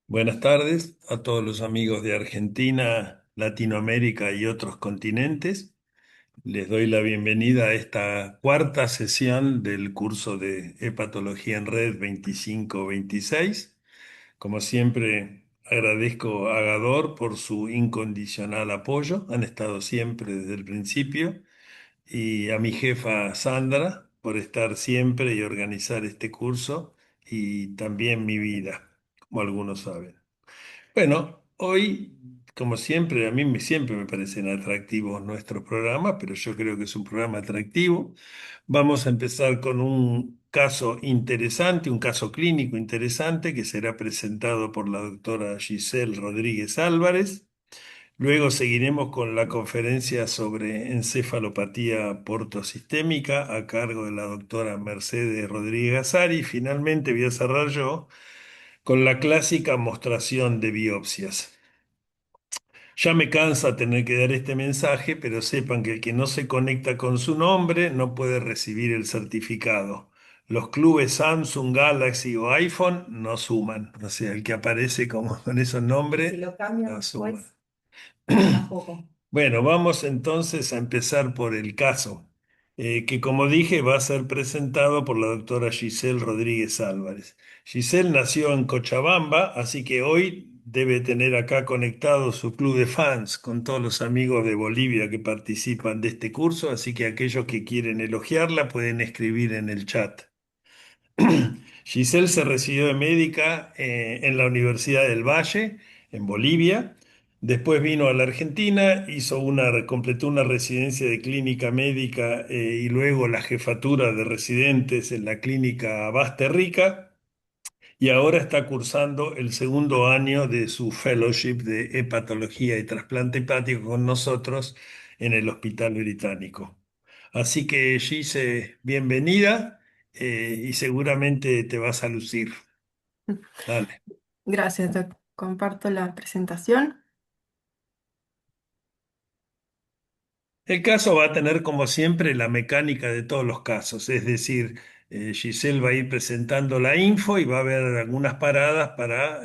Buenas tardes a todos los amigos de Argentina, Latinoamérica y otros continentes. Les doy la bienvenida a esta cuarta sesión del curso de Hepatología en Red 25-26. Como siempre, agradezco a Gador por su incondicional apoyo. Han estado siempre desde el principio. Y a mi jefa Sandra por estar siempre y organizar este curso y también mi vida, como algunos saben. Bueno, hoy, como siempre, siempre me parecen atractivos nuestros programas, pero yo creo que es un programa atractivo. Vamos a empezar con un caso interesante, un caso clínico interesante que será presentado por la doctora Giselle Rodríguez Álvarez. Luego seguiremos con la conferencia sobre encefalopatía portosistémica a cargo de la doctora Mercedes Rodríguez Azari. Y finalmente voy a cerrar yo con la clásica mostración de biopsias. Ya me cansa tener que dar este mensaje, pero sepan que el que no se conecta con su nombre no puede recibir el certificado. Los clubes Samsung, Galaxy o iPhone no suman. O sea, el que aparece como con esos nombres si lo cambio no suma. Después, tampoco. Bueno, vamos entonces a empezar por el caso, que como dije va a ser presentado por la doctora Giselle Rodríguez Álvarez. Giselle nació en Cochabamba, así que hoy debe tener acá conectado su club de fans con todos los amigos de Bolivia que participan de este curso, así que aquellos que quieren elogiarla pueden escribir en el chat. Giselle se recibió de médica en la Universidad del Valle, en Bolivia. Después vino a la Argentina, completó una residencia de clínica médica y luego la jefatura de residentes en la clínica Basterrica. Y ahora está cursando el segundo año de su fellowship de hepatología y trasplante hepático con nosotros en el Hospital Británico. Así que Gise, bienvenida y seguramente te vas a lucir. Dale. Gracias, Doc. Comparto la presentación. El caso va a tener, como siempre, la mecánica de todos los casos, es decir, Giselle va a ir presentando la info y va a haber algunas paradas para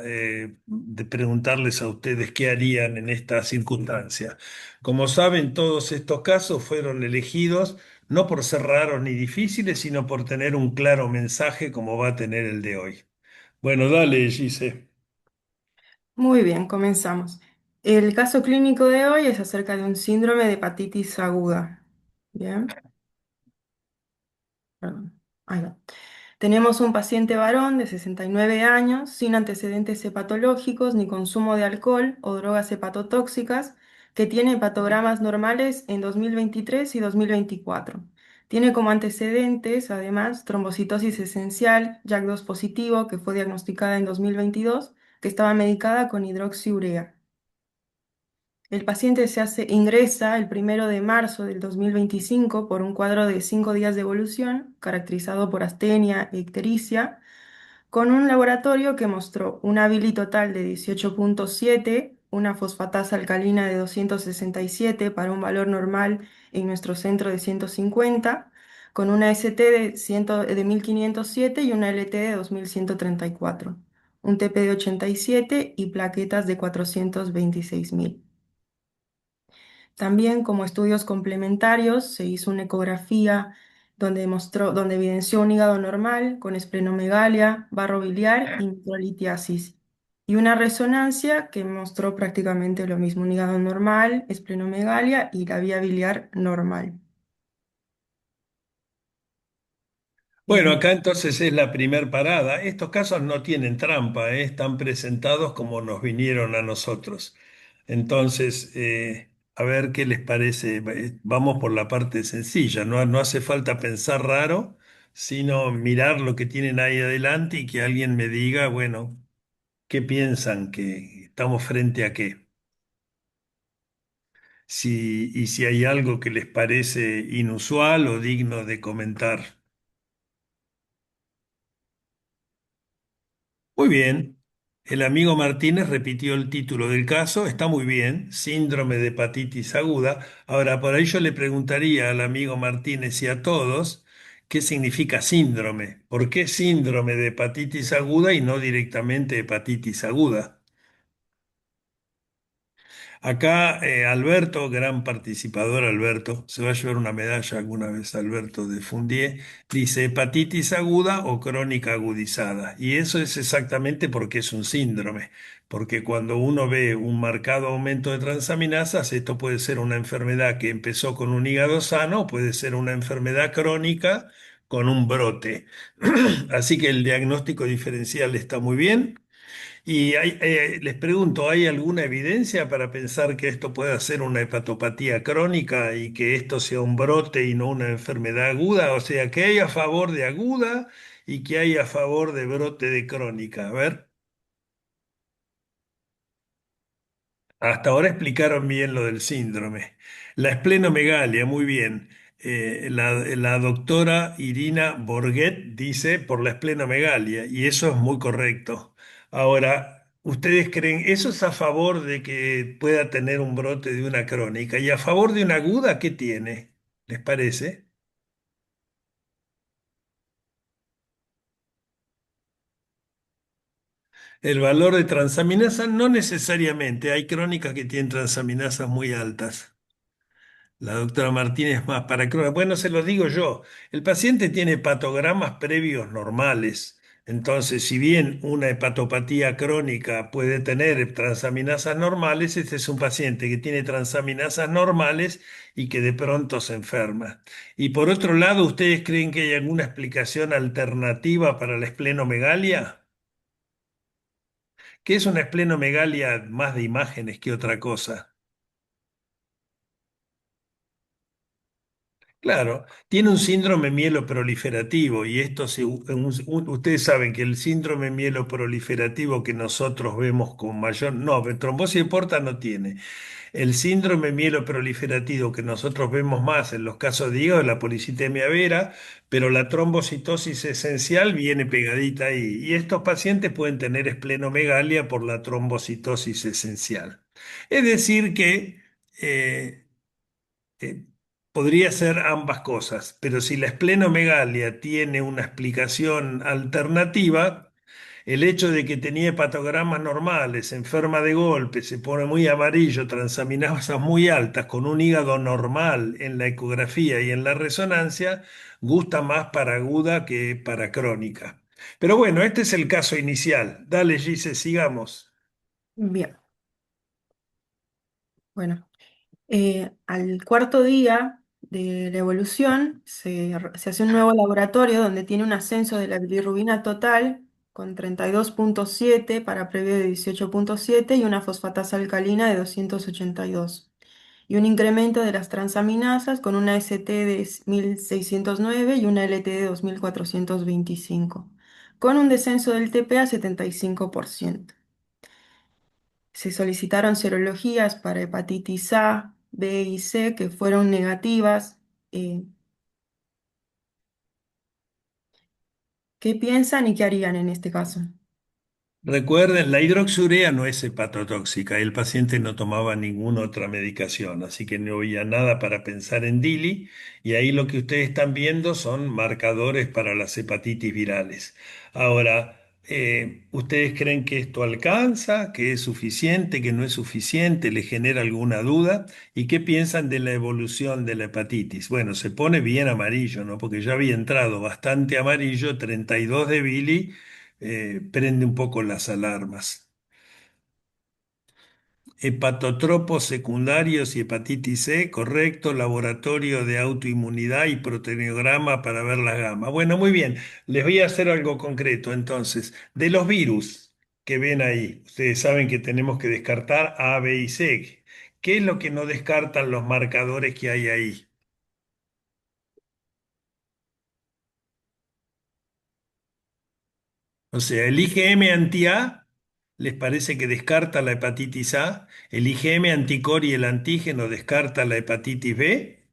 preguntarles a ustedes qué harían en esta circunstancia. Como saben, todos estos casos fueron elegidos no por ser raros ni difíciles, sino por tener un claro mensaje como va a tener el de hoy. Bueno, dale, Giselle. Muy bien, comenzamos. El caso clínico de hoy es acerca de un síndrome de hepatitis aguda. Bien, perdón. Ahí va. Tenemos un paciente varón de 69 años, sin antecedentes hepatológicos ni consumo de alcohol o drogas hepatotóxicas, que tiene hepatogramas normales en 2023 y 2024. Tiene como antecedentes, además, trombocitosis esencial, JAK2 positivo, que fue diagnosticada en 2022, que estaba medicada con hidroxiurea. El paciente ingresa el 1 de marzo del 2025 por un cuadro de 5 días de evolución, caracterizado por astenia e ictericia, con un laboratorio que mostró una bili total de 18,7, una fosfatasa alcalina de 267 para un valor normal en nuestro centro de 150, con una ST de 1507 y una LT de 2134, un TP de 87 y plaquetas de 426.000. También como estudios complementarios se hizo una ecografía donde evidenció un hígado normal con esplenomegalia, barro biliar y microlitiasis. Y una resonancia que mostró prácticamente lo mismo, un hígado normal, esplenomegalia y la vía biliar normal. Bueno, Bien. acá entonces es la primer parada. Estos casos no tienen trampa, están presentados como nos vinieron a nosotros. Entonces, a ver qué les parece. Vamos por la parte sencilla, no hace falta pensar raro, sino mirar lo que tienen ahí adelante y que alguien me diga, bueno, ¿qué piensan que estamos frente a qué? Y si hay algo que les parece inusual o digno de comentar. Muy bien. El amigo Martínez repitió el título del caso. Está muy bien. Síndrome de hepatitis aguda. Ahora, por ahí yo le preguntaría al amigo Martínez y a todos ¿Qué significa síndrome? ¿Por qué síndrome de hepatitis aguda y no directamente hepatitis aguda? Acá Alberto, gran participador Alberto, se va a llevar una medalla alguna vez Alberto de Fundié, dice hepatitis aguda o crónica agudizada. Y eso es exactamente porque es un síndrome, porque cuando uno ve un marcado aumento de transaminasas, esto puede ser una enfermedad que empezó con un hígado sano, puede ser una enfermedad crónica con un brote. Así que el diagnóstico diferencial está muy bien. Y les pregunto, ¿hay alguna evidencia para pensar que esto pueda ser una hepatopatía crónica y que esto sea un brote y no una enfermedad aguda? O sea, que hay a favor de aguda y que hay a favor de brote de crónica. A ver, hasta ahora explicaron bien lo del síndrome. La esplenomegalia, muy bien. La doctora Irina Borget dice por la esplenomegalia, y eso es muy correcto. Ahora, ¿ustedes creen eso es a favor de que pueda tener un brote de una crónica? ¿Y a favor de una aguda qué tiene? ¿Les parece? El valor de transaminasa no necesariamente. Hay crónicas que tienen transaminasas muy altas. La doctora Martínez más para Crohn. Bueno, se los digo yo. El paciente tiene hepatogramas previos normales. Entonces, si bien una hepatopatía crónica puede tener transaminasas normales, este es un paciente que tiene transaminasas normales y que de pronto se enferma. Y por otro lado, ¿ustedes creen que hay alguna explicación alternativa para la esplenomegalia? ¿Qué es una esplenomegalia más de imágenes que otra cosa? Claro, tiene un síndrome mieloproliferativo y esto ustedes saben que el síndrome mieloproliferativo que nosotros vemos con mayor, no, trombosis de Porta no tiene. El síndrome mieloproliferativo que nosotros vemos más en los casos de hígado es la policitemia vera, pero la trombocitosis esencial viene pegadita ahí. Y estos pacientes pueden tener esplenomegalia por la trombocitosis esencial. Es decir que eh, podría ser ambas cosas, pero si la esplenomegalia tiene una explicación alternativa, el hecho de que tenía hepatogramas normales, se enferma de golpe, se pone muy amarillo, transaminasas muy altas, con un hígado normal en la ecografía y en la resonancia, gusta más para aguda que para crónica. Pero bueno, este es el caso inicial. Dale, Gise, sigamos. Bien, bueno. Al cuarto día de la evolución se hace un nuevo laboratorio donde tiene un ascenso de la bilirrubina total con 32,7 para previo de 18,7 y una fosfatasa alcalina de 282 y un incremento de las transaminasas con una ST de 1609 y una LT de 2425 con un descenso del TP a 75%. Se solicitaron serologías para hepatitis A, B y C que fueron negativas. Eh, ¿Qué piensan y qué harían en este caso? Recuerden, la hidroxurea no es hepatotóxica, el paciente no tomaba ninguna otra medicación, así que no había nada para pensar en DILI y ahí lo que ustedes están viendo son marcadores para las hepatitis virales. Ahora, ¿ustedes creen que esto alcanza, que es suficiente, que no es suficiente? ¿Les genera alguna duda? ¿Y qué piensan de la evolución de la hepatitis? Bueno, se pone bien amarillo, ¿no? Porque ya había entrado bastante amarillo, 32 de Billy prende un poco las alarmas. Hepatotropos secundarios y hepatitis C, correcto, laboratorio de autoinmunidad y proteinograma para ver la gama. Bueno, muy bien, les voy a hacer algo concreto entonces. De los virus que ven ahí, ustedes saben que tenemos que descartar A, B y C. ¿Qué es lo que no descartan los marcadores que hay ahí? O sea, el IgM anti-A les parece que descarta la hepatitis A, el IgM anticore y el antígeno descarta la hepatitis B,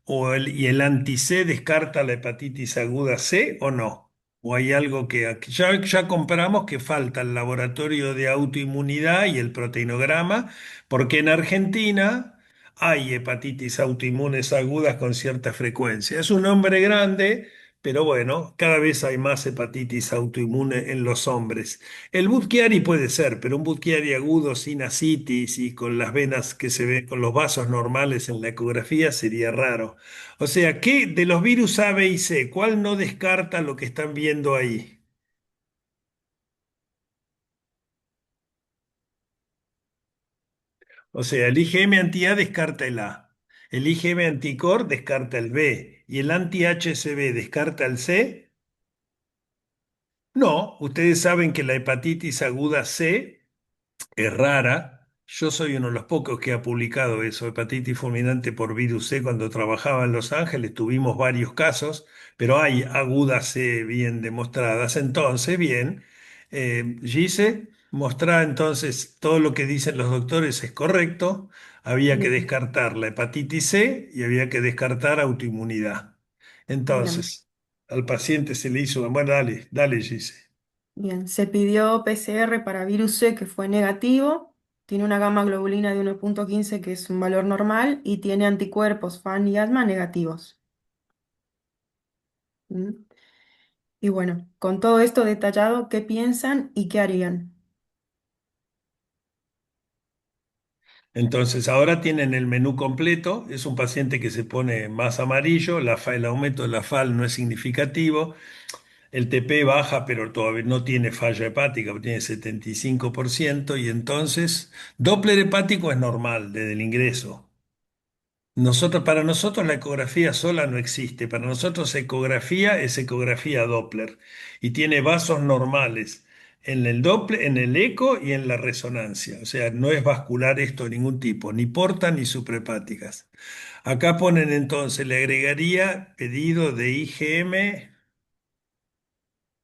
y el anti-C descarta la hepatitis aguda C o no. O hay algo que ya compramos que falta el laboratorio de autoinmunidad y el proteinograma, porque en Argentina hay hepatitis autoinmunes agudas con cierta frecuencia. Es un nombre grande, pero bueno, cada vez hay más hepatitis autoinmune en los hombres. El Budd-Chiari puede ser, pero un Budd-Chiari agudo sin ascitis y con las venas que se ven, con los vasos normales en la ecografía sería raro. O sea, ¿qué de los virus A, B y C, cuál no descarta lo que están viendo ahí? O sea, el IgM anti-A descarta el A, el IgM anticor descarta el B y el anti-HCV descarta el C. No, ustedes saben que la hepatitis aguda C es rara. Yo soy uno de los pocos que ha publicado eso, hepatitis fulminante por virus C. Cuando trabajaba en Los Ángeles tuvimos varios casos, pero hay agudas C bien demostradas. Entonces, bien, Gise, mostrá entonces todo lo que dicen los doctores es correcto. Había que Bien, descartar la hepatitis C y había que descartar autoinmunidad. bien, Entonces, al paciente se le hizo, bueno, dale, dale, Gise. bien. Se pidió PCR para virus C que fue negativo, tiene una gamma globulina de 1,15 que es un valor normal y tiene anticuerpos FAN y asma negativos. ¿Mm? Y bueno, con todo esto detallado, ¿qué piensan y qué harían? Entonces, ahora tienen el menú completo. Es un paciente que se pone más amarillo. El aumento de la FAL no es significativo. El TP baja, pero todavía no tiene falla hepática, tiene 75%. Y entonces, Doppler hepático es normal desde el ingreso. Para nosotros la ecografía sola no existe. Para nosotros ecografía es ecografía Doppler y tiene vasos normales en el Doppler, en el eco y en la resonancia. O sea, no es vascular esto de ningún tipo, ni porta ni suprahepáticas. Acá ponen entonces, le agregaría pedido de IgM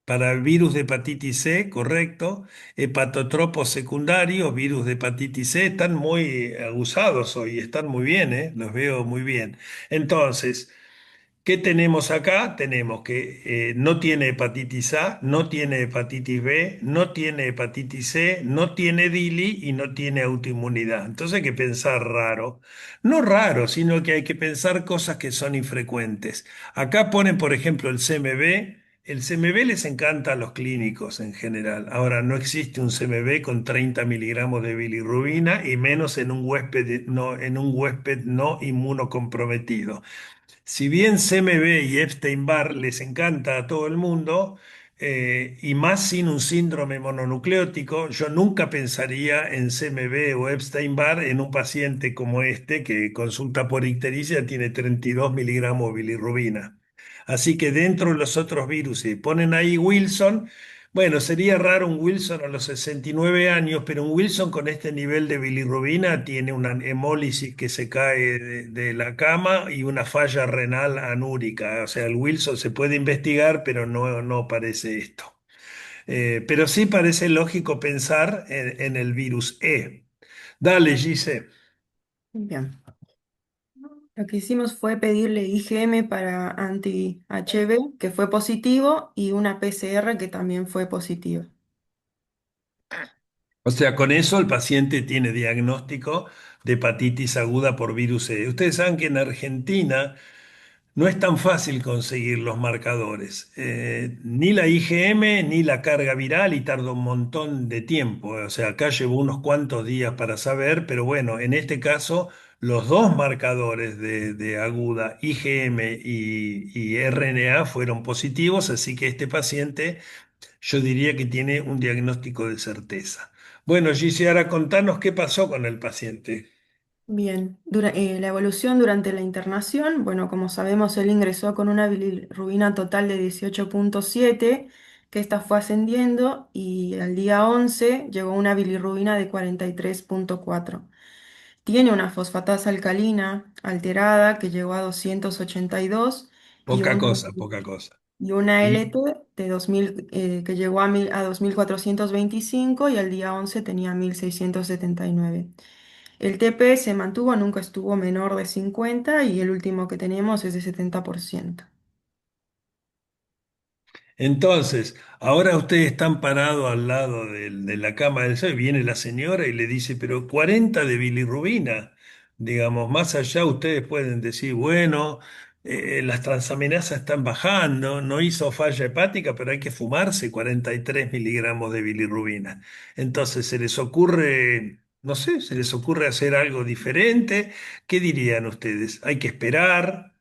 para el virus de hepatitis C, correcto. Hepatotropos secundarios, virus de hepatitis C, están muy abusados hoy, están muy bien, ¿eh? Los veo muy bien. Entonces, ¿qué tenemos acá? Tenemos que no tiene hepatitis A, no tiene hepatitis B, no tiene hepatitis C, no tiene DILI y no tiene autoinmunidad. Entonces hay que pensar raro. No raro, sino que hay que pensar cosas que son infrecuentes. Acá ponen, por ejemplo, el CMV. El CMV les encanta a los clínicos en general. Ahora, no existe un CMV con 30 miligramos de bilirrubina y menos en un huésped no inmunocomprometido. Si bien CMV y Epstein-Barr les encanta a todo el mundo, y más sin un síndrome mononucleótico, yo nunca pensaría en CMV o Epstein-Barr en un paciente como este que consulta por ictericia tiene 32 miligramos de bilirrubina. Así que dentro de los otros virus, si ponen ahí Wilson, bueno, sería raro un Wilson a los 69 años, pero un Wilson con este nivel de bilirrubina tiene una hemólisis que se cae de la cama y una falla renal anúrica. O sea, el Wilson se puede investigar, pero no parece esto. Pero sí parece lógico pensar en el virus E. Dale, Gise. Bien. Lo que hicimos fue pedirle IgM para anti-HB, que fue positivo, y una PCR que también fue positiva. O sea, con eso el paciente tiene diagnóstico de hepatitis aguda por virus E. Ustedes saben que en Argentina no es tan fácil conseguir los marcadores, ni la IgM ni la carga viral y tarda un montón de tiempo. O sea, acá llevo unos cuantos días para saber, pero bueno, en este caso los dos marcadores de aguda, IgM y RNA, fueron positivos, así que este paciente yo diría que tiene un diagnóstico de certeza. Bueno, Gise, ahora contanos qué pasó con el paciente. Bien, la evolución durante la internación, bueno, como sabemos, él ingresó con una bilirrubina total de 18,7, que esta fue ascendiendo y al día 11 llegó una bilirrubina de 43,4. Tiene una fosfatasa alcalina alterada que llegó a 282 y Poca una, cosa, poca cosa. y una Y LT de 2000, que llegó a 2425 y al día 11 tenía 1679. El TP se mantuvo, nunca estuvo menor de 50 y el último que tenemos es de 70%. entonces, ahora ustedes están parados al lado de la cama del sol, viene la señora y le dice, pero 40 de bilirrubina, digamos, más allá ustedes pueden decir, bueno. las transaminasas están bajando, no hizo falla hepática, pero hay que fumarse 43 miligramos de bilirrubina. Entonces, ¿se les ocurre, no sé, se les ocurre hacer algo diferente? ¿Qué dirían ustedes? ¿Hay que esperar?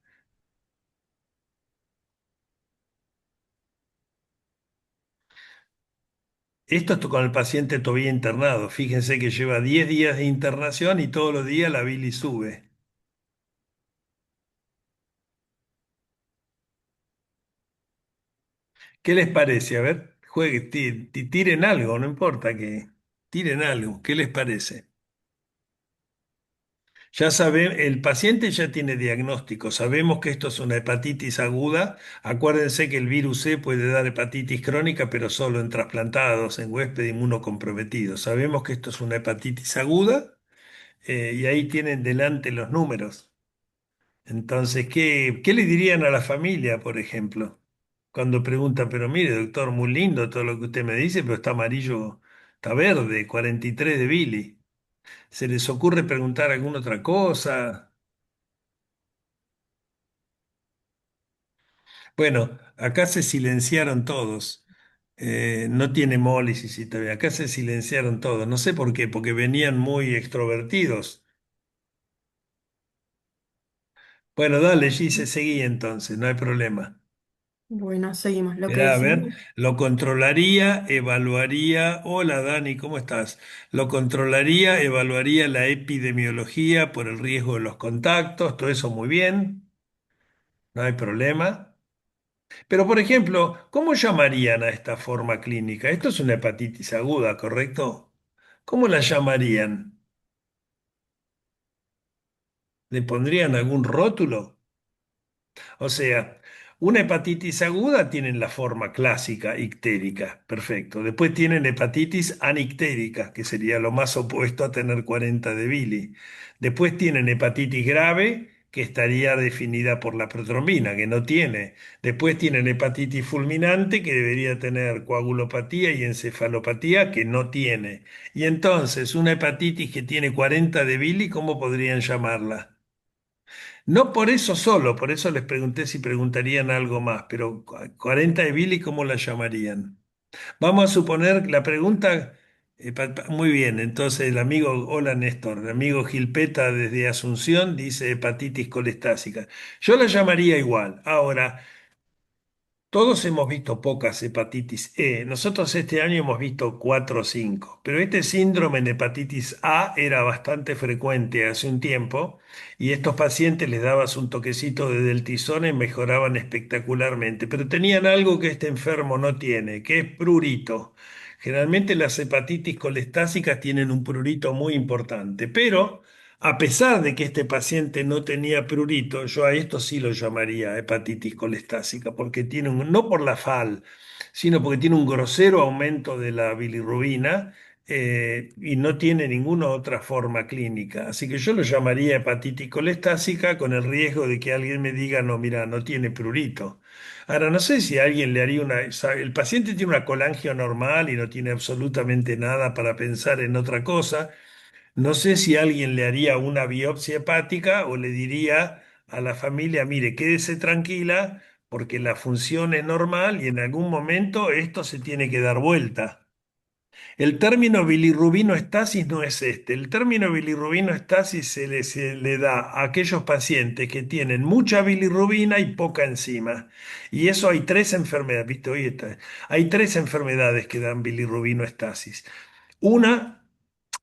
Esto es con el paciente todavía internado. Fíjense que lleva 10 días de internación y todos los días la bilis sube. ¿Qué les parece? A ver, tiren algo, no importa que tiren algo. ¿Qué les parece? Ya saben, el paciente ya tiene diagnóstico. Sabemos que esto es una hepatitis aguda. Acuérdense que el virus C puede dar hepatitis crónica, pero solo en trasplantados, en huésped inmunocomprometidos. Sabemos que esto es una hepatitis aguda, y ahí tienen delante los números. Entonces, ¿qué le dirían a la familia, por ejemplo? Cuando preguntan, pero mire, doctor, muy lindo todo lo que usted me dice, pero está amarillo, está verde, 43 de Billy. ¿Se les ocurre preguntar alguna otra cosa? Bueno, acá se silenciaron todos. No tiene hemólisis y todavía. Acá se silenciaron todos. No sé por qué, porque venían muy extrovertidos. Bueno, dale, Gise, seguí entonces, no hay problema. Bueno, seguimos. Lo que Mirá, a ver, decimos, lo controlaría, evaluaría. Hola Dani, ¿cómo estás? Lo controlaría, evaluaría la epidemiología por el riesgo de los contactos, todo eso muy bien, no hay problema. Pero, por ejemplo, ¿cómo llamarían a esta forma clínica? Esto es una hepatitis aguda, ¿correcto? ¿Cómo la llamarían? ¿Le pondrían algún rótulo? O sea, una hepatitis aguda tienen la forma clásica, ictérica, perfecto. Después tienen hepatitis anictérica, que sería lo más opuesto a tener 40 de Billy. Después tienen hepatitis grave, que estaría definida por la protrombina, que no tiene. Después tienen hepatitis fulminante, que debería tener coagulopatía y encefalopatía, que no tiene. Y entonces, una hepatitis que tiene 40 de Billy, ¿cómo podrían llamarla? No por eso solo, por eso les pregunté si preguntarían algo más, pero 40 de Billy, ¿cómo la llamarían? Vamos a suponer la pregunta, muy bien, entonces el amigo, hola Néstor, el amigo Gilpeta desde Asunción dice hepatitis colestásica. Yo la llamaría igual. Ahora, todos hemos visto pocas hepatitis E. Nosotros este año hemos visto 4 o 5, pero este síndrome en hepatitis A era bastante frecuente hace un tiempo y estos pacientes les dabas un toquecito de deltizona y mejoraban espectacularmente, pero tenían algo que este enfermo no tiene, que es prurito. Generalmente las hepatitis colestásicas tienen un prurito muy importante, pero a pesar de que este paciente no tenía prurito, yo a esto sí lo llamaría hepatitis colestásica, porque tiene no por la FAL, sino porque tiene un grosero aumento de la bilirrubina, y no tiene ninguna otra forma clínica. Así que yo lo llamaría hepatitis colestásica con el riesgo de que alguien me diga, no, mira, no tiene prurito. Ahora, no sé si alguien le haría una... El paciente tiene una colangio normal y no tiene absolutamente nada para pensar en otra cosa. No sé si alguien le haría una biopsia hepática o le diría a la familia, mire, quédese tranquila porque la función es normal y en algún momento esto se tiene que dar vuelta. El término bilirrubinoestasis no es este. El término bilirrubinoestasis se le da a aquellos pacientes que tienen mucha bilirrubina y poca enzima. Y eso hay tres enfermedades, ¿viste? Hay tres enfermedades que dan bilirrubinoestasis. Una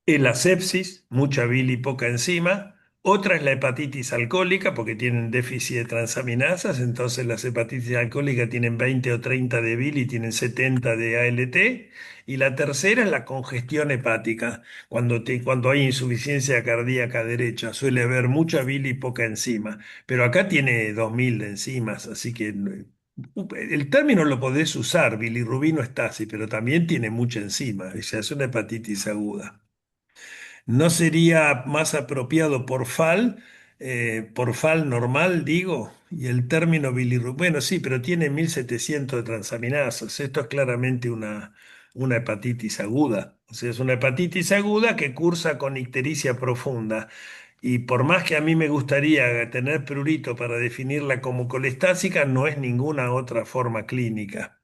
es la sepsis, mucha bilis y poca enzima. Otra es la hepatitis alcohólica, porque tienen déficit de transaminasas. Entonces las hepatitis alcohólicas tienen 20 o 30 de bilis y tienen 70 de ALT. Y la tercera es la congestión hepática, cuando hay insuficiencia cardíaca derecha. Suele haber mucha bilis y poca enzima. Pero acá tiene 2000 de enzimas, así que el término lo podés usar, bilirrubinoestasis, pero también tiene mucha enzima. O sea, es una hepatitis aguda. ¿No sería más apropiado por FAL normal, digo? Y el término bilirrubina, bueno, sí, pero tiene 1700 de transaminasas. Esto es claramente una hepatitis aguda. O sea, es una hepatitis aguda que cursa con ictericia profunda. Y por más que a mí me gustaría tener prurito para definirla como colestásica, no es ninguna otra forma clínica.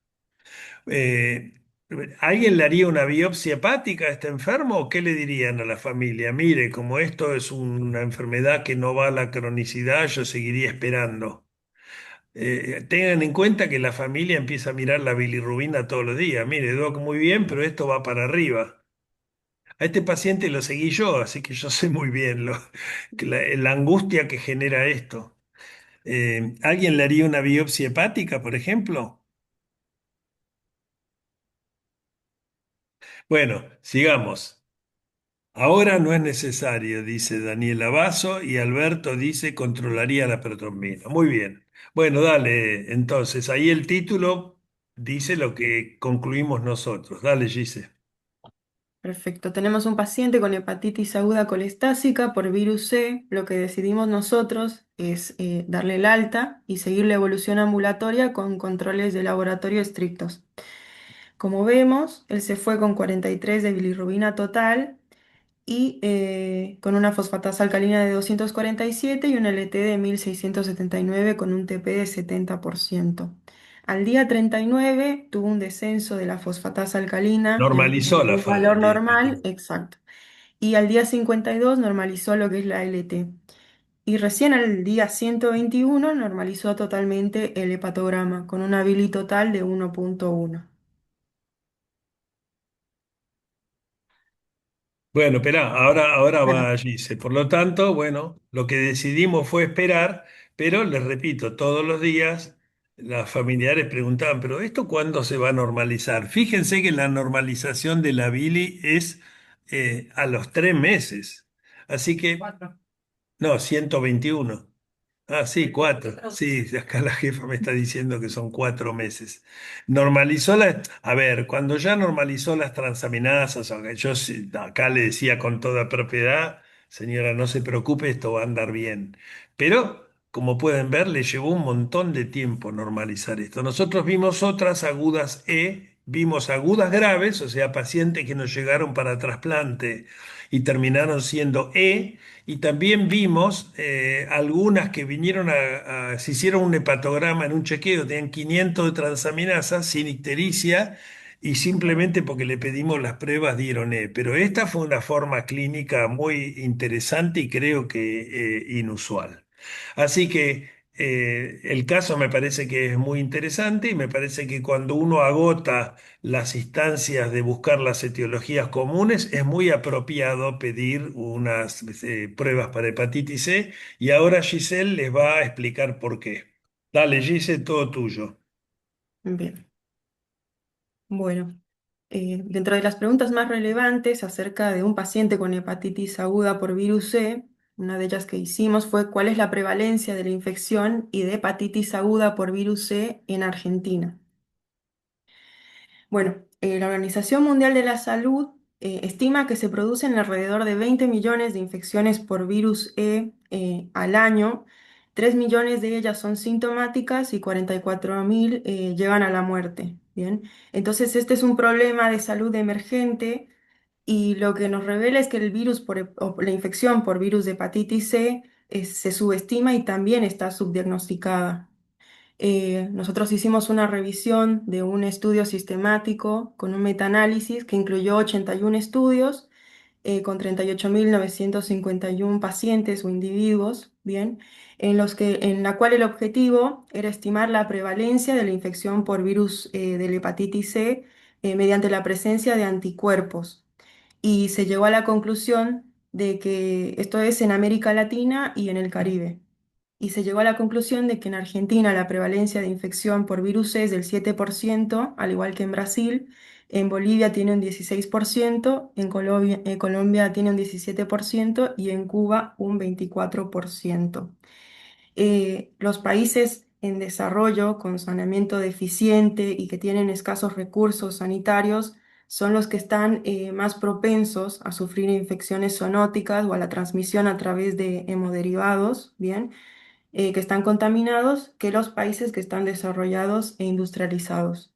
Eh, ¿Alguien le haría una biopsia hepática a este enfermo o qué le dirían a la familia? Mire, como esto es una enfermedad que no va a la cronicidad, yo seguiría esperando. Tengan en cuenta que la familia empieza a mirar la bilirrubina todos los días. Mire, Doc, muy bien, pero esto va para arriba. A este paciente lo seguí yo, así que yo sé muy bien que la angustia que genera esto. ¿Alguien le haría una biopsia hepática, por ejemplo? Bueno, sigamos. Ahora no es necesario, dice Daniela Basso, y Alberto dice controlaría la protrombina. Muy bien. Bueno, dale, entonces, ahí el título dice lo que concluimos nosotros. Dale, Gise. Perfecto. Tenemos un paciente con hepatitis aguda colestásica por virus C. Lo que decidimos nosotros es darle el alta y seguir la evolución ambulatoria con controles de laboratorio estrictos. Como vemos, él se fue con 43 de bilirrubina total y con una fosfatasa alcalina de 247 y un LT de 1679 con un TP de 70%. Al día 39 tuvo un descenso de la fosfatasa alcalina Normalizó en la un valor al día normal, 30. exacto. Y al día 52 normalizó lo que es la LT. Y recién al día 121 normalizó totalmente el hepatograma con una bili total de 1,1. Bueno, espera, ahora Bueno, va Gise. Por lo tanto, bueno, lo que decidimos fue esperar, pero les repito, todos los días las familiares preguntaban, pero ¿esto cuándo se va a normalizar? Fíjense que la normalización de la bili es a los 3 meses. Así que, no, 121. Ah, sí, 4. Sí, acá la jefa me está diciendo que son 4 meses. Normalizó la... A ver, cuando ya normalizó las transaminasas, aunque yo acá le decía con toda propiedad, señora, no se preocupe, esto va a andar bien. Pero, como pueden ver, le llevó un montón de tiempo normalizar esto. Nosotros vimos otras agudas vimos agudas graves, o sea, pacientes que nos llegaron para trasplante y terminaron siendo y también vimos algunas que vinieron se hicieron un hepatograma en un chequeo, tenían 500 de transaminasa sin ictericia y simplemente porque le pedimos las pruebas dieron E. Pero esta fue una forma clínica muy interesante y creo que inusual. Así que el caso me parece que es muy interesante y me parece que cuando uno agota las instancias de buscar las etiologías comunes, es muy apropiado pedir unas pruebas para hepatitis C y ahora Giselle les va a explicar por qué. Dale, Giselle, todo tuyo. bien. Bueno, dentro de las preguntas más relevantes acerca de un paciente con hepatitis aguda por virus C, una de ellas que hicimos fue ¿cuál es la prevalencia de la infección y de hepatitis aguda por virus C en Argentina? Bueno, la Organización Mundial de la Salud estima que se producen alrededor de 20 millones de infecciones por virus E al año. 3 millones de ellas son sintomáticas y 44.000 llegan a la muerte. Bien, entonces este es un problema de salud emergente y lo que nos revela es que el virus o la infección por virus de hepatitis C se subestima y también está subdiagnosticada. Nosotros hicimos una revisión de un estudio sistemático con un metaanálisis que incluyó 81 estudios con 38.951 pacientes o individuos, bien, en la cual el objetivo era estimar la prevalencia de la infección por virus de la hepatitis C mediante la presencia de anticuerpos. Y se llegó a la conclusión de que esto es en América Latina y en el Caribe y se llegó a la conclusión de que en Argentina la prevalencia de infección por virus es del 7%, al igual que en Brasil. En Bolivia tiene un 16%, en Colombia tiene un 17% y en Cuba un 24%. Los países en desarrollo con saneamiento deficiente y que tienen escasos recursos sanitarios son los que están más propensos a sufrir infecciones zoonóticas o a la transmisión a través de hemoderivados, ¿bien? Que están contaminados que los países que están desarrollados e industrializados.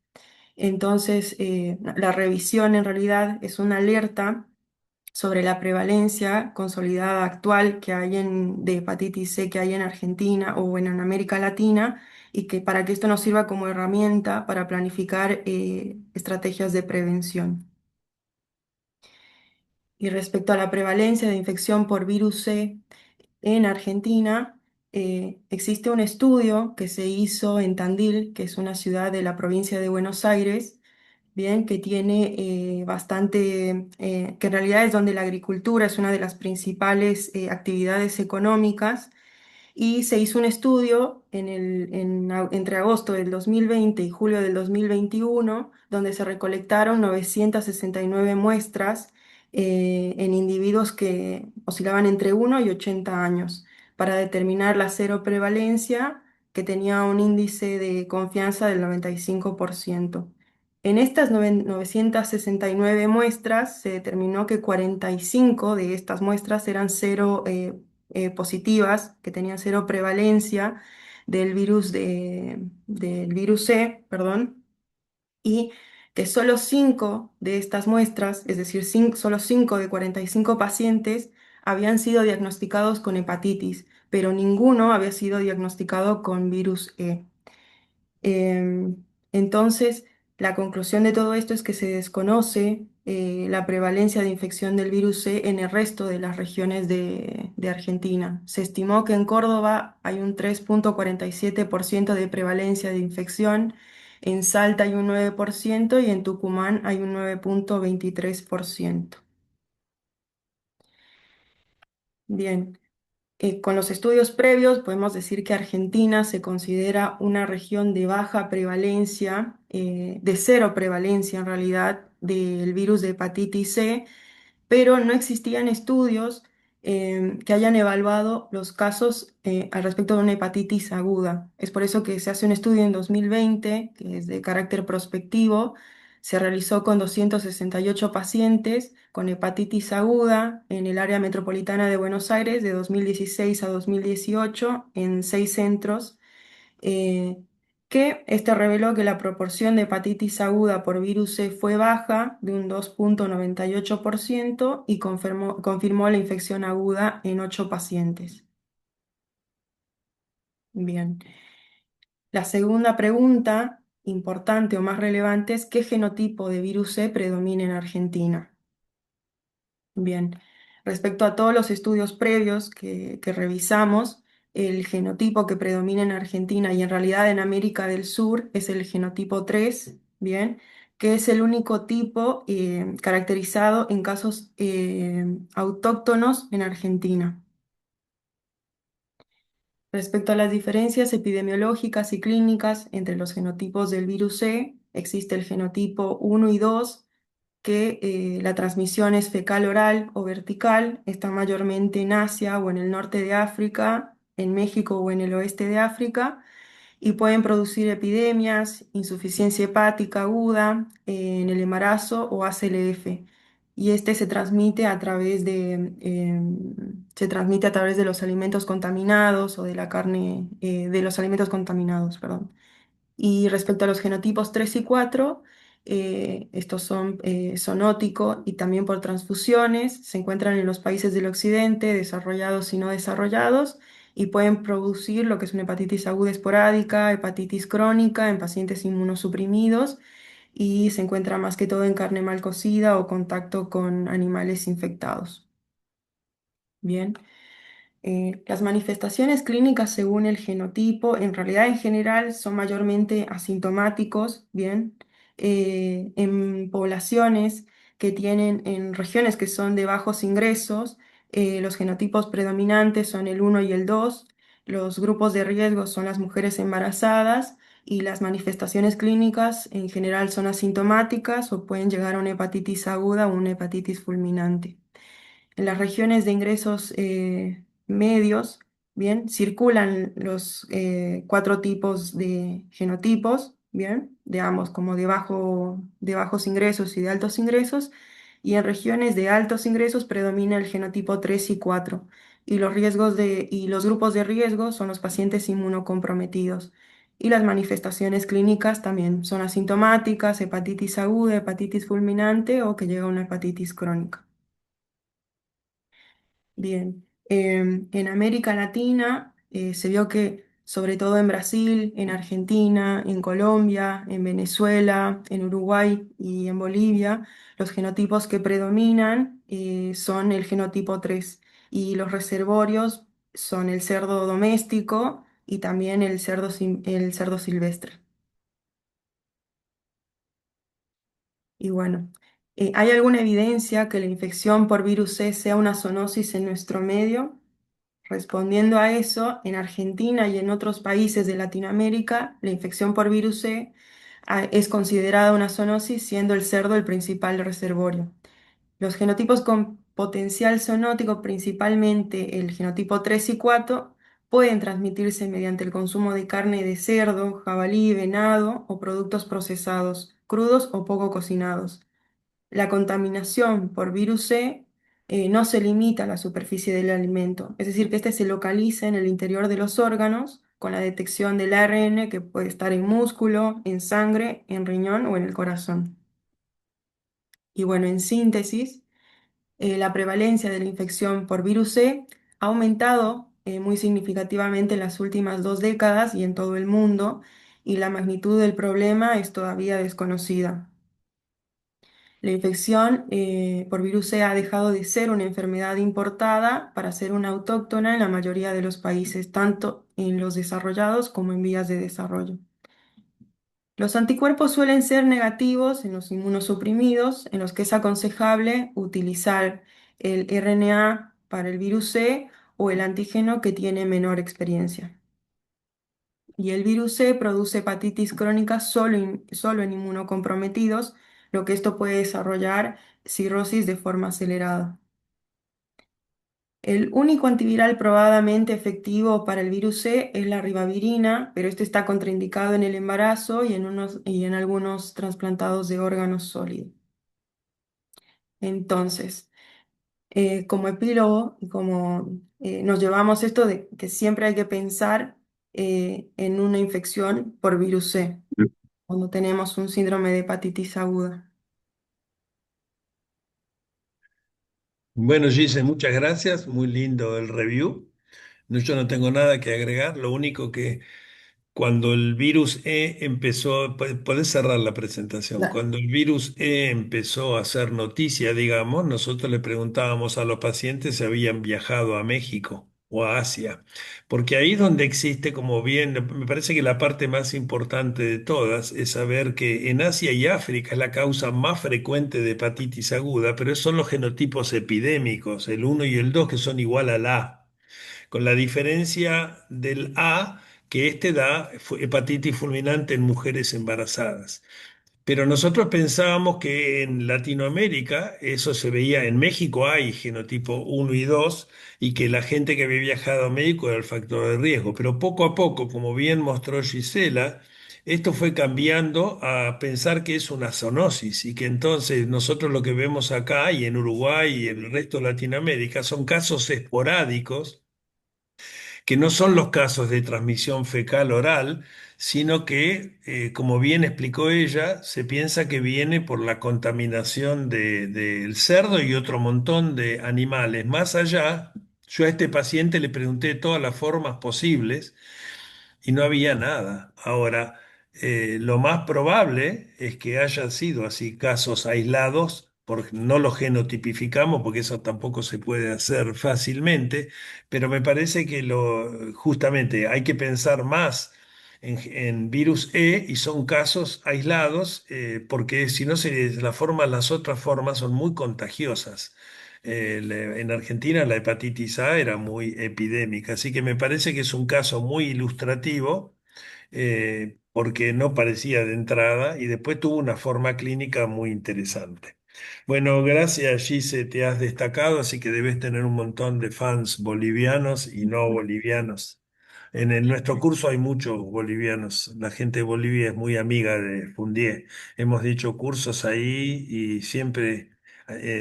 Entonces, la revisión en realidad es una alerta sobre la prevalencia consolidada actual de hepatitis C que hay en Argentina o en América Latina y que para que esto nos sirva como herramienta para planificar estrategias de prevención. Y respecto a la prevalencia de infección por virus C en Argentina, existe un estudio que se hizo en Tandil, que es una ciudad de la provincia de Buenos Aires, bien, que tiene que en realidad es donde la agricultura es una de las principales actividades económicas y se hizo un estudio entre agosto del 2020 y julio del 2021, donde se recolectaron 969 muestras en individuos que oscilaban entre 1 y 80 años para determinar la cero prevalencia, que tenía un índice de confianza del 95%. En estas 969 muestras se determinó que 45 de estas muestras eran cero positivas, que tenían cero prevalencia del virus C, perdón, y que solo 5 de estas muestras, es decir, solo 5 de 45 pacientes, habían sido diagnosticados con hepatitis, pero ninguno había sido diagnosticado con virus E. Em, entonces, la conclusión de todo esto es que se desconoce la prevalencia de infección del virus C en el resto de las regiones de Argentina. Se estimó que en Córdoba hay un 3,47% de prevalencia de infección, en Salta hay un 9% y en Tucumán hay un 9,23%. Bien. Con los estudios previos podemos decir que Argentina se considera una región de baja prevalencia, de cero prevalencia en realidad, del virus de hepatitis C, pero no existían estudios que hayan evaluado los casos al respecto de una hepatitis aguda. Es por eso que se hace un estudio en 2020, que es de carácter prospectivo. Se realizó con 268 pacientes con hepatitis aguda en el área metropolitana de Buenos Aires de 2016 a 2018 en 6 centros, eh, que este reveló que la proporción de hepatitis aguda por virus C fue baja, de un 2,98%, y confirmó la infección aguda en 8 pacientes. Bien. La segunda pregunta importante o más relevante es ¿qué genotipo de virus C predomina en Argentina? Bien, respecto a todos los estudios previos que revisamos, el genotipo que predomina en Argentina y en realidad en América del Sur es el genotipo 3, bien, que es el único tipo caracterizado en casos autóctonos en Argentina. Respecto a las diferencias epidemiológicas y clínicas entre los genotipos del virus C, existe el genotipo 1 y 2, que la transmisión es fecal oral o vertical, está mayormente en Asia o en el norte de África, en México o en el oeste de África, y pueden producir epidemias, insuficiencia hepática aguda en el embarazo o ACLF. Y este se transmite a través de los alimentos contaminados o de la carne, de los alimentos contaminados, perdón. Y respecto a los genotipos 3 y 4, estos son zoonótico y también por transfusiones, se encuentran en los países del occidente, desarrollados y no desarrollados, y pueden producir lo que es una hepatitis aguda esporádica, hepatitis crónica en pacientes inmunosuprimidos, y se encuentra más que todo en carne mal cocida o contacto con animales infectados. Bien. Las manifestaciones clínicas según el genotipo, en realidad en general son mayormente asintomáticos, bien, en poblaciones que tienen, en regiones que son de bajos ingresos, los genotipos predominantes son el 1 y el 2. Los grupos de riesgo son las mujeres embarazadas y las manifestaciones clínicas en general son asintomáticas o pueden llegar a una hepatitis aguda o una hepatitis fulminante. En las regiones de ingresos medios, bien, circulan los 4 tipos de genotipos, bien, de ambos, como de bajos ingresos y de altos ingresos, y en regiones de altos ingresos predomina el genotipo 3 y 4, y los grupos de riesgo son los pacientes inmunocomprometidos. Y las manifestaciones clínicas también son asintomáticas, hepatitis aguda, hepatitis fulminante o que llega a una hepatitis crónica. Bien, en América Latina se vio que sobre todo en Brasil, en Argentina, en Colombia, en Venezuela, en Uruguay y en Bolivia, los genotipos que predominan son el genotipo 3 y los reservorios son el cerdo doméstico y también el cerdo silvestre. Y bueno, ¿hay alguna evidencia que la infección por virus C sea una zoonosis en nuestro medio? Respondiendo a eso, en Argentina y en otros países de Latinoamérica, la infección por virus C es considerada una zoonosis, siendo el cerdo el principal reservorio. Los genotipos con potencial zoonótico, principalmente el genotipo 3 y 4, pueden transmitirse mediante el consumo de carne de cerdo, jabalí, venado o productos procesados, crudos o poco cocinados. La contaminación por virus C no se limita a la superficie del alimento, es decir, que este se localiza en el interior de los órganos con la detección del ARN que puede estar en músculo, en sangre, en riñón o en el corazón. Y bueno, en síntesis, la prevalencia de la infección por virus C ha aumentado muy significativamente en las últimas 2 décadas y en todo el mundo, y la magnitud del problema es todavía desconocida. La infección por virus C ha dejado de ser una enfermedad importada para ser una autóctona en la mayoría de los países, tanto en los desarrollados como en vías de desarrollo. Los anticuerpos suelen ser negativos en los inmunosuprimidos, en los que es aconsejable utilizar el RNA para el virus C o el antígeno que tiene menor experiencia. Y el virus C produce hepatitis crónica solo en inmunocomprometidos, lo que esto puede desarrollar cirrosis de forma acelerada. El único antiviral probadamente efectivo para el virus C es la ribavirina, pero este está contraindicado en el embarazo y en algunos trasplantados de órganos sólidos. Entonces, como epílogo y como nos llevamos esto de que siempre hay que pensar en una infección por virus C cuando tenemos un síndrome de hepatitis aguda. Bueno, Gise, muchas gracias. Muy lindo el review. No, yo no tengo nada que agregar. Lo único que cuando el virus E empezó, podés cerrar la presentación. Da- Cuando el virus E empezó a hacer noticia, digamos, nosotros le preguntábamos a los pacientes si habían viajado a México o a Asia, porque ahí es donde existe, como bien, me parece que la parte más importante de todas es saber que en Asia y África es la causa más frecuente de hepatitis aguda, pero esos son los genotipos epidémicos, el uno y el 2 que son igual al A con la diferencia del A que este da hepatitis fulminante en mujeres embarazadas. Pero nosotros pensábamos que en Latinoamérica eso se veía, en México hay genotipo uno y 2 y que la gente que había viajado a México era el factor de riesgo. Pero poco a poco, como bien mostró Gisela, esto fue cambiando a pensar que es una zoonosis y que entonces nosotros lo que vemos acá y en Uruguay y en el resto de Latinoamérica son casos esporádicos que no son los casos de transmisión fecal oral, sino que, como bien explicó ella, se piensa que viene por la contaminación del cerdo y otro montón de animales. Más allá, yo a este paciente le pregunté todas las formas posibles y no había nada. Ahora, lo más probable es que hayan sido así casos aislados, porque no los genotipificamos, porque eso tampoco se puede hacer fácilmente, pero me parece que justamente hay que pensar más en virus E y son casos aislados, porque si no, las otras formas son muy contagiosas. En Argentina la hepatitis A era muy epidémica, así que me parece que es un caso muy ilustrativo porque no parecía de entrada y después tuvo una forma clínica muy interesante. Bueno, gracias Gise, te has destacado, así que debes tener un montón de fans bolivianos y no bolivianos. Nuestro curso hay muchos bolivianos, la gente de Bolivia es muy amiga de Fundié. Hemos dicho cursos ahí y siempre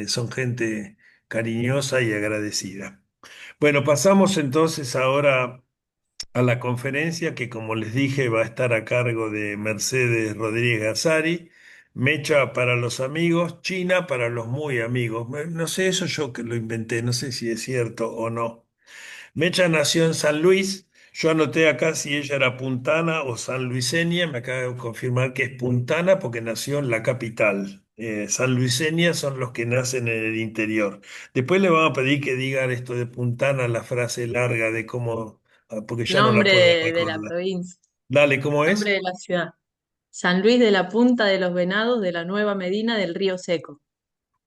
son gente cariñosa y agradecida. Bueno, pasamos entonces ahora a la conferencia que, como les dije, va a estar a cargo de Mercedes Rodríguez Gazzari, Mecha para los amigos, China para los muy amigos. No sé, eso yo que lo inventé, no sé si es cierto o no. Mecha nació en San Luis. Yo anoté acá si ella era puntana o sanluiseña. Me acaba de confirmar que es puntana porque nació en la capital. Sanluiseña son los que nacen en el interior. Después le vamos a pedir que digan esto de puntana, la frase larga de cómo, porque ya no la Nombre puedo de la recordar. provincia, Dale, ¿cómo nombre es? de la ciudad. San Luis de la Punta de los Venados de la Nueva Medina del Río Seco.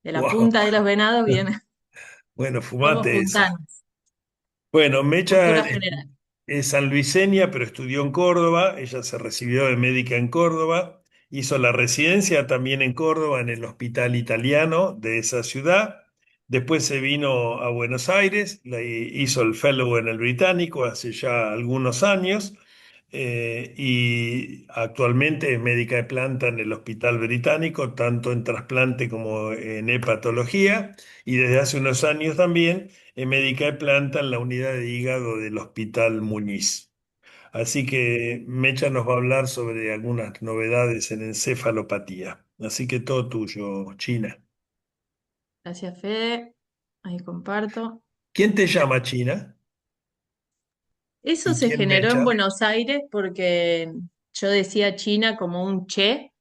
De la Wow. Punta de los Venados viene, Bueno, somos fumate esa. puntanos, Bueno, Mecha cultura general. es sanluiseña, pero estudió en Córdoba. Ella se recibió de médica en Córdoba. Hizo la residencia también en Córdoba, en el hospital italiano de esa ciudad. Después se vino a Buenos Aires, hizo el fellow en el Británico hace ya algunos años. Y actualmente es médica de planta en el Hospital Británico, tanto en trasplante como en hepatología. Y desde hace unos años también médica de planta en la unidad de hígado del Hospital Muñiz. Así que Mecha nos va a hablar sobre algunas novedades en encefalopatía. Así que todo tuyo, China. Gracias, Fede. Ahí comparto. ¿Quién te llama China? Eso ¿Y se quién generó en Mecha? Buenos Aires porque yo decía China como un che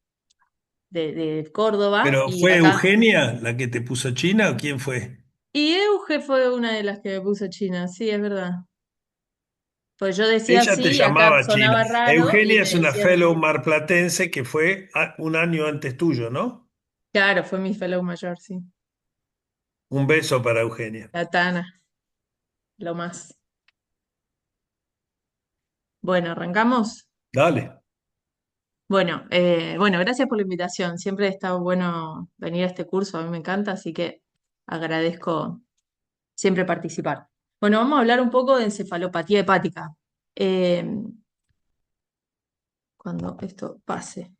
de Córdoba ¿Pero y fue acá. Eugenia la que te puso China o quién fue? Y Euge fue una de las que me puso China, sí, es verdad. Pues yo decía Ella te así y acá llamaba China. sonaba raro y Eugenia me es una decían fellow así. marplatense que fue un año antes tuyo, ¿no? Claro, fue mi fellow mayor, sí. Un beso para Eugenia. La Tana, lo más. Bueno, arrancamos. Dale. Bueno, gracias por la invitación. Siempre está bueno venir a este curso, a mí me encanta, así que agradezco siempre participar. Bueno, vamos a hablar un poco de encefalopatía hepática. Eh, cuando esto pase.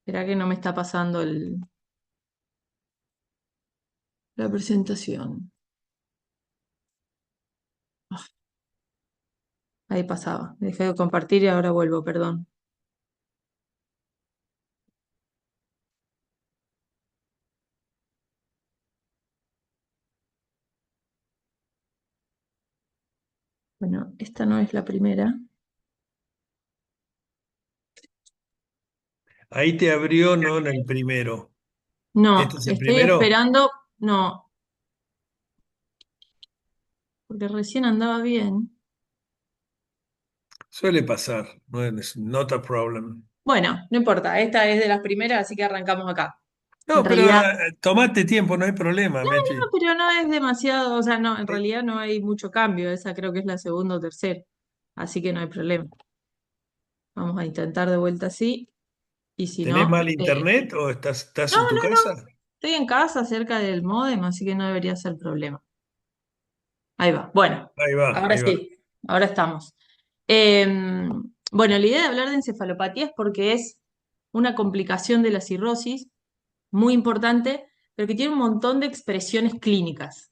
Espera que no me está pasando la presentación. Ahí pasaba. Dejé de compartir y ahora vuelvo, perdón. Bueno, esta no es la primera. Ahí te abrió, no en el primero. ¿Este No, es el estoy primero? esperando. No, porque recién andaba bien. Suele pasar, no es not a problem. Bueno, no importa. Esta es de las primeras, así que arrancamos acá. En No, pero realidad, tomate tiempo, no hay problema, no, Mechi. pero no es demasiado. O sea, no, en Eh, realidad no hay mucho cambio. Esa creo que es la segunda o tercera. Así que no hay problema. Vamos a intentar de vuelta así. Y si ¿Tenés no, mal internet o estás no, en tu no, no. casa? Estoy en casa cerca del módem, así que no debería ser problema. Ahí va. Bueno, Ahí va, ahora ahí va. sí, ahora estamos. Eh, bueno, la idea de hablar de encefalopatía es porque es una complicación de la cirrosis muy importante, pero que tiene un montón de expresiones clínicas.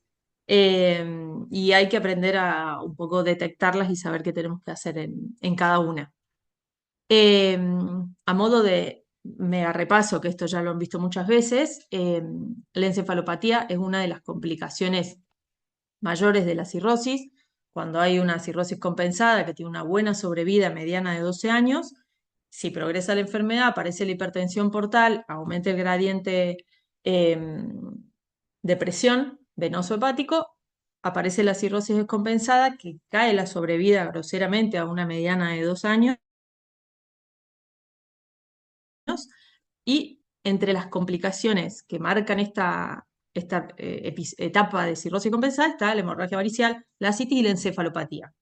Y hay que aprender a un poco detectarlas y saber qué tenemos que hacer en cada una. Eh, a modo de mega repaso, que esto ya lo han visto muchas veces, la encefalopatía es una de las complicaciones mayores de la cirrosis. Cuando hay una cirrosis compensada que tiene una buena sobrevida mediana de 12 años, si progresa la enfermedad, aparece la hipertensión portal, aumenta el gradiente eh, de presión venoso hepático, aparece la cirrosis descompensada, que cae la sobrevida groseramente a una mediana de 2 años, y entre las complicaciones que marcan esta etapa de cirrosis compensada está la hemorragia varicial, la citis y la encefalopatía.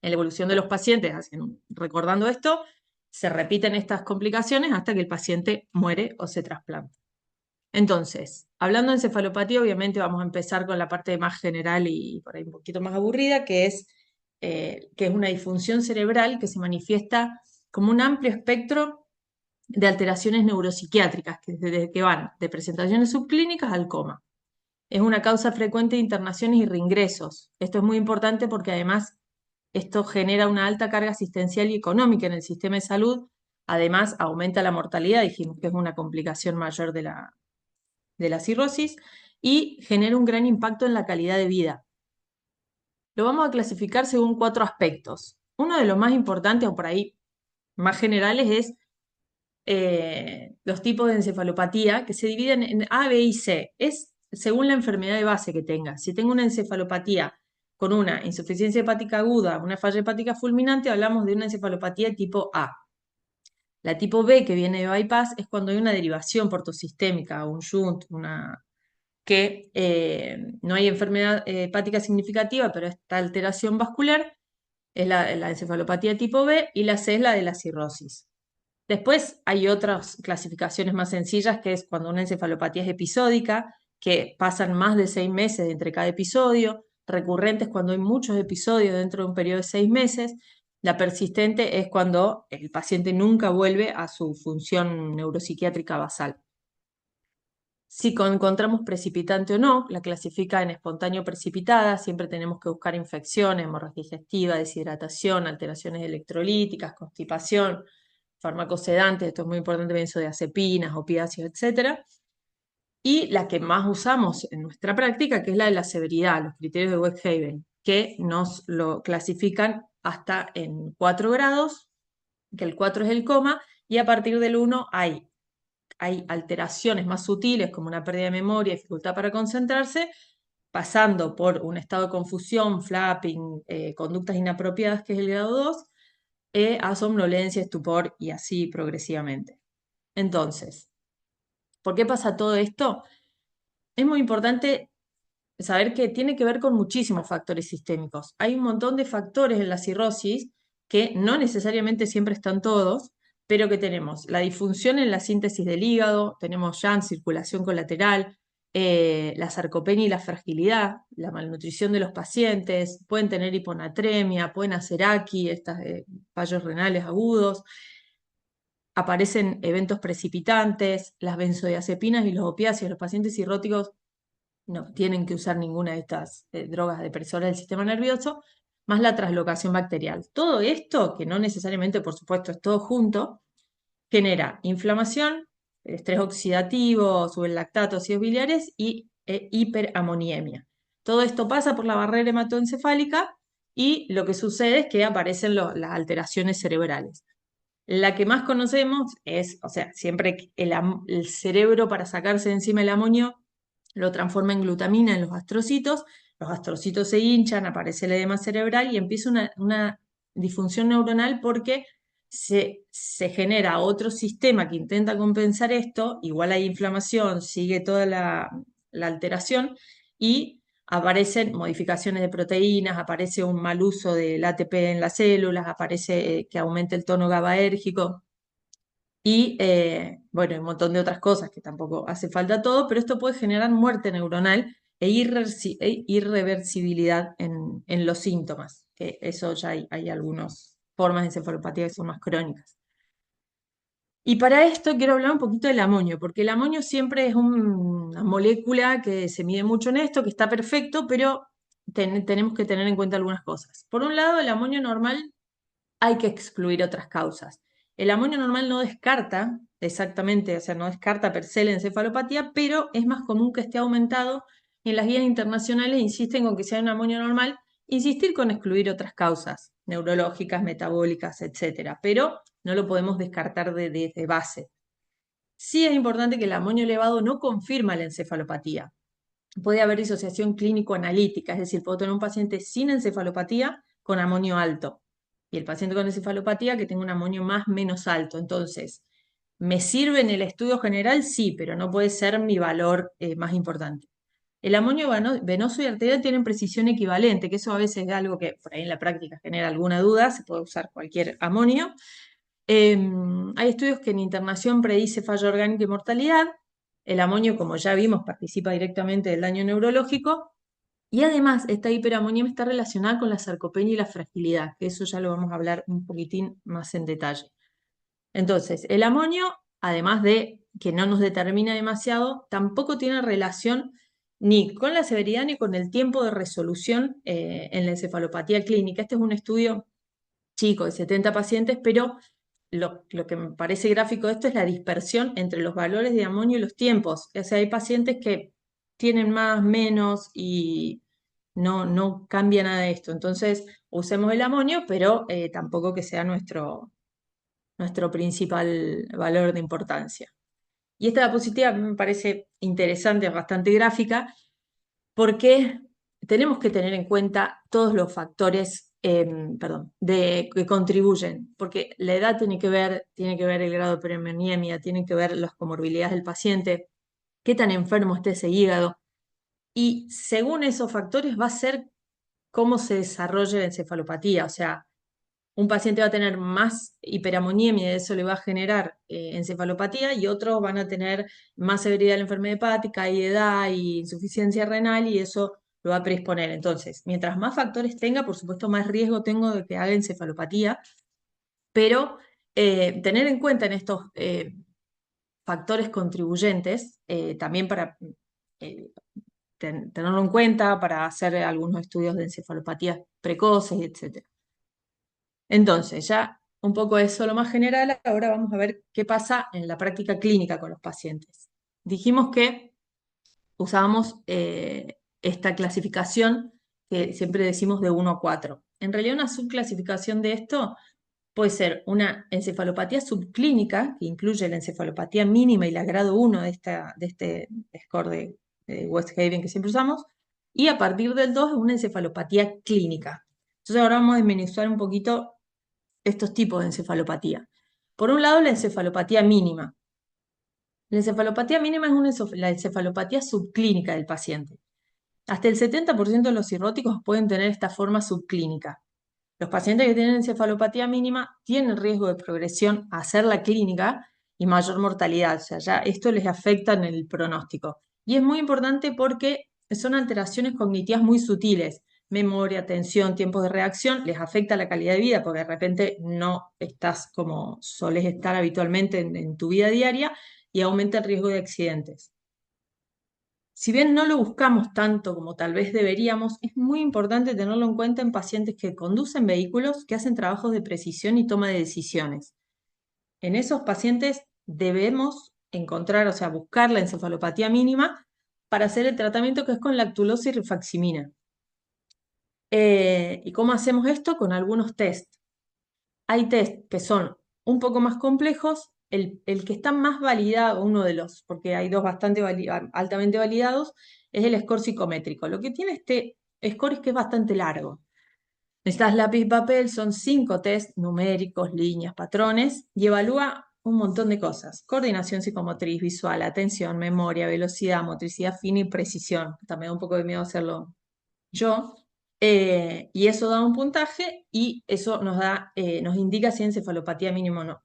En la evolución de los pacientes, recordando esto, se repiten estas complicaciones hasta que el paciente muere o se trasplanta. Entonces, hablando de encefalopatía, obviamente vamos a empezar con la parte más general y por ahí un poquito más aburrida, que es una disfunción cerebral que se manifiesta como un amplio espectro de alteraciones neuropsiquiátricas, que van de presentaciones subclínicas al coma. Es una causa frecuente de internaciones y reingresos. Esto es muy importante porque además esto genera una alta carga asistencial y económica en el sistema de salud. Además, aumenta la mortalidad, dijimos que es una complicación mayor de la cirrosis, y genera un gran impacto en la calidad de vida. Lo vamos a clasificar según 4 aspectos. Uno de los más importantes, o por ahí más generales, es los tipos de encefalopatía, que se dividen en A, B y C. Es según la enfermedad de base que tenga. Si tengo una encefalopatía con una insuficiencia hepática aguda, una falla hepática fulminante, hablamos de una encefalopatía tipo A. La tipo B, que viene de bypass, es cuando hay una derivación portosistémica, un shunt, que no hay enfermedad hepática significativa, pero esta alteración vascular es la encefalopatía tipo B, y la C es la de la cirrosis. Después hay otras clasificaciones más sencillas, que es cuando una encefalopatía es episódica, que pasan más de 6 meses entre cada episodio; recurrentes, cuando hay muchos episodios dentro de un periodo de 6 meses; la persistente es cuando el paciente nunca vuelve a su función neuropsiquiátrica basal. Si encontramos precipitante o no, la clasifica en espontáneo precipitada. Siempre tenemos que buscar infecciones, hemorragia digestiva, deshidratación, alteraciones electrolíticas, constipación, fármacos sedantes, esto es muy importante, benzodiazepinas, opiáceos, etc. Y la que más usamos en nuestra práctica, que es la de la severidad, los criterios de Westhaven, que nos lo clasifican hasta en 4 grados, que el 4 es el coma, y a partir del 1 hay alteraciones más sutiles, como una pérdida de memoria, dificultad para concentrarse, pasando por un estado de confusión, flapping, conductas inapropiadas, que es el grado 2, a somnolencia, estupor, y así progresivamente. Entonces, ¿por qué pasa todo esto? Es muy importante saber que tiene que ver con muchísimos factores sistémicos. Hay un montón de factores en la cirrosis que no necesariamente siempre están todos, pero que tenemos la disfunción en la síntesis del hígado, tenemos ya en circulación colateral, la sarcopenia y la fragilidad, la malnutrición de los pacientes, pueden tener hiponatremia, pueden hacer aquí, fallos renales agudos, aparecen eventos precipitantes, las benzodiazepinas y los opiáceos. Los pacientes cirróticos no tienen que usar ninguna de estas drogas depresoras del sistema nervioso, más la translocación bacterial. Todo esto, que no necesariamente, por supuesto, es todo junto, genera inflamación, estrés oxidativo, suben lactato, ácidos biliares y hiperamoniemia. Todo esto pasa por la barrera hematoencefálica, y lo que sucede es que aparecen las alteraciones cerebrales. La que más conocemos es, o sea, siempre el cerebro, para sacarse de encima el amonio, lo transforma en glutamina en los astrocitos se hinchan, aparece el edema cerebral y empieza una disfunción neuronal, porque se genera otro sistema que intenta compensar esto. Igual hay inflamación, sigue toda la alteración, y aparecen modificaciones de proteínas, aparece un mal uso del ATP en las células, aparece que aumenta el tono GABAérgico, y bueno, un montón de otras cosas que tampoco hace falta todo, pero esto puede generar muerte neuronal e irreversibilidad en los síntomas, que eso ya hay algunas formas de encefalopatía que son más crónicas. Y para esto quiero hablar un poquito del amonio, porque el amonio siempre es una molécula que se mide mucho en esto, que está perfecto, pero tenemos que tener en cuenta algunas cosas. Por un lado, el amonio normal hay que excluir otras causas. El amonio normal no descarta exactamente, o sea, no descarta per se la encefalopatía, pero es más común que esté aumentado, y en las guías internacionales insisten con que si hay un amonio normal, insistir con excluir otras causas neurológicas, metabólicas, etcétera, pero no lo podemos descartar desde base. Sí es importante que el amonio elevado no confirma la encefalopatía. Puede haber disociación clínico-analítica, es decir, puedo tener un paciente sin encefalopatía con amonio alto, y el paciente con encefalopatía que tenga un amonio menos alto. Entonces, ¿me sirve en el estudio general? Sí, pero no puede ser mi valor más importante. El amonio venoso y arterial tienen precisión equivalente, que eso a veces es algo que por ahí en la práctica genera alguna duda. Se puede usar cualquier amonio. Hay estudios que en internación predice fallo orgánico y mortalidad. El amonio, como ya vimos, participa directamente del daño neurológico, y además esta hiperamoniemia está relacionada con la sarcopenia y la fragilidad, que eso ya lo vamos a hablar un poquitín más en detalle. Entonces, el amonio, además de que no nos determina demasiado, tampoco tiene relación ni con la severidad ni con el tiempo de resolución en la encefalopatía clínica. Este es un estudio chico de 70 pacientes, pero lo que me parece gráfico de esto es la dispersión entre los valores de amonio y los tiempos. O sea, hay pacientes que tienen más, menos y no cambia nada de esto. Entonces, usemos el amonio, pero tampoco que sea nuestro principal valor de importancia. Y esta diapositiva me parece interesante, es bastante gráfica, porque tenemos que tener en cuenta todos los factores, que contribuyen, porque la edad tiene que ver el grado de preanemia, tiene que ver las comorbilidades del paciente, qué tan enfermo esté ese hígado, y según esos factores va a ser cómo se desarrolla la encefalopatía, o sea, un paciente va a tener más hiperamonemia y eso le va a generar encefalopatía y otros van a tener más severidad de la enfermedad hepática y edad y insuficiencia renal y eso lo va a predisponer. Entonces, mientras más factores tenga, por supuesto, más riesgo tengo de que haga encefalopatía, pero tener en cuenta en estos factores contribuyentes, también para tenerlo en cuenta, para hacer algunos estudios de encefalopatías precoces, etc. Entonces, ya un poco de eso lo más general, ahora vamos a ver qué pasa en la práctica clínica con los pacientes. Dijimos que usábamos esta clasificación que siempre decimos de 1 a 4. En realidad una subclasificación de esto puede ser una encefalopatía subclínica, que incluye la encefalopatía mínima y la grado 1 de este score de West Haven que siempre usamos, y a partir del 2 es una encefalopatía clínica. Entonces ahora vamos a desmenuzar un poquito estos tipos de encefalopatía. Por un lado, la encefalopatía mínima. La encefalopatía mínima es la encefalopatía subclínica del paciente. Hasta el 70% de los cirróticos pueden tener esta forma subclínica. Los pacientes que tienen encefalopatía mínima tienen riesgo de progresión a hacer la clínica y mayor mortalidad. O sea, ya esto les afecta en el pronóstico. Y es muy importante porque son alteraciones cognitivas muy sutiles. Memoria, atención, tiempos de reacción, les afecta la calidad de vida porque de repente no estás como solés estar habitualmente en tu vida diaria y aumenta el riesgo de accidentes. Si bien no lo buscamos tanto como tal vez deberíamos, es muy importante tenerlo en cuenta en pacientes que conducen vehículos, que hacen trabajos de precisión y toma de decisiones. En esos pacientes debemos encontrar, o sea, buscar la encefalopatía mínima para hacer el tratamiento que es con lactulosa y rifaximina. ¿Y cómo hacemos esto? Con algunos test. Hay test que son un poco más complejos. El que está más validado, uno de los, porque hay dos bastante altamente validados, es el score psicométrico. Lo que tiene este score es que es bastante largo. Necesitas lápiz y papel, son 5 test numéricos, líneas, patrones, y evalúa un montón de cosas. Coordinación psicomotriz, visual, atención, memoria, velocidad, motricidad fina y precisión. También da un poco de miedo hacerlo yo. Y eso da un puntaje y eso nos indica si hay encefalopatía mínima o no.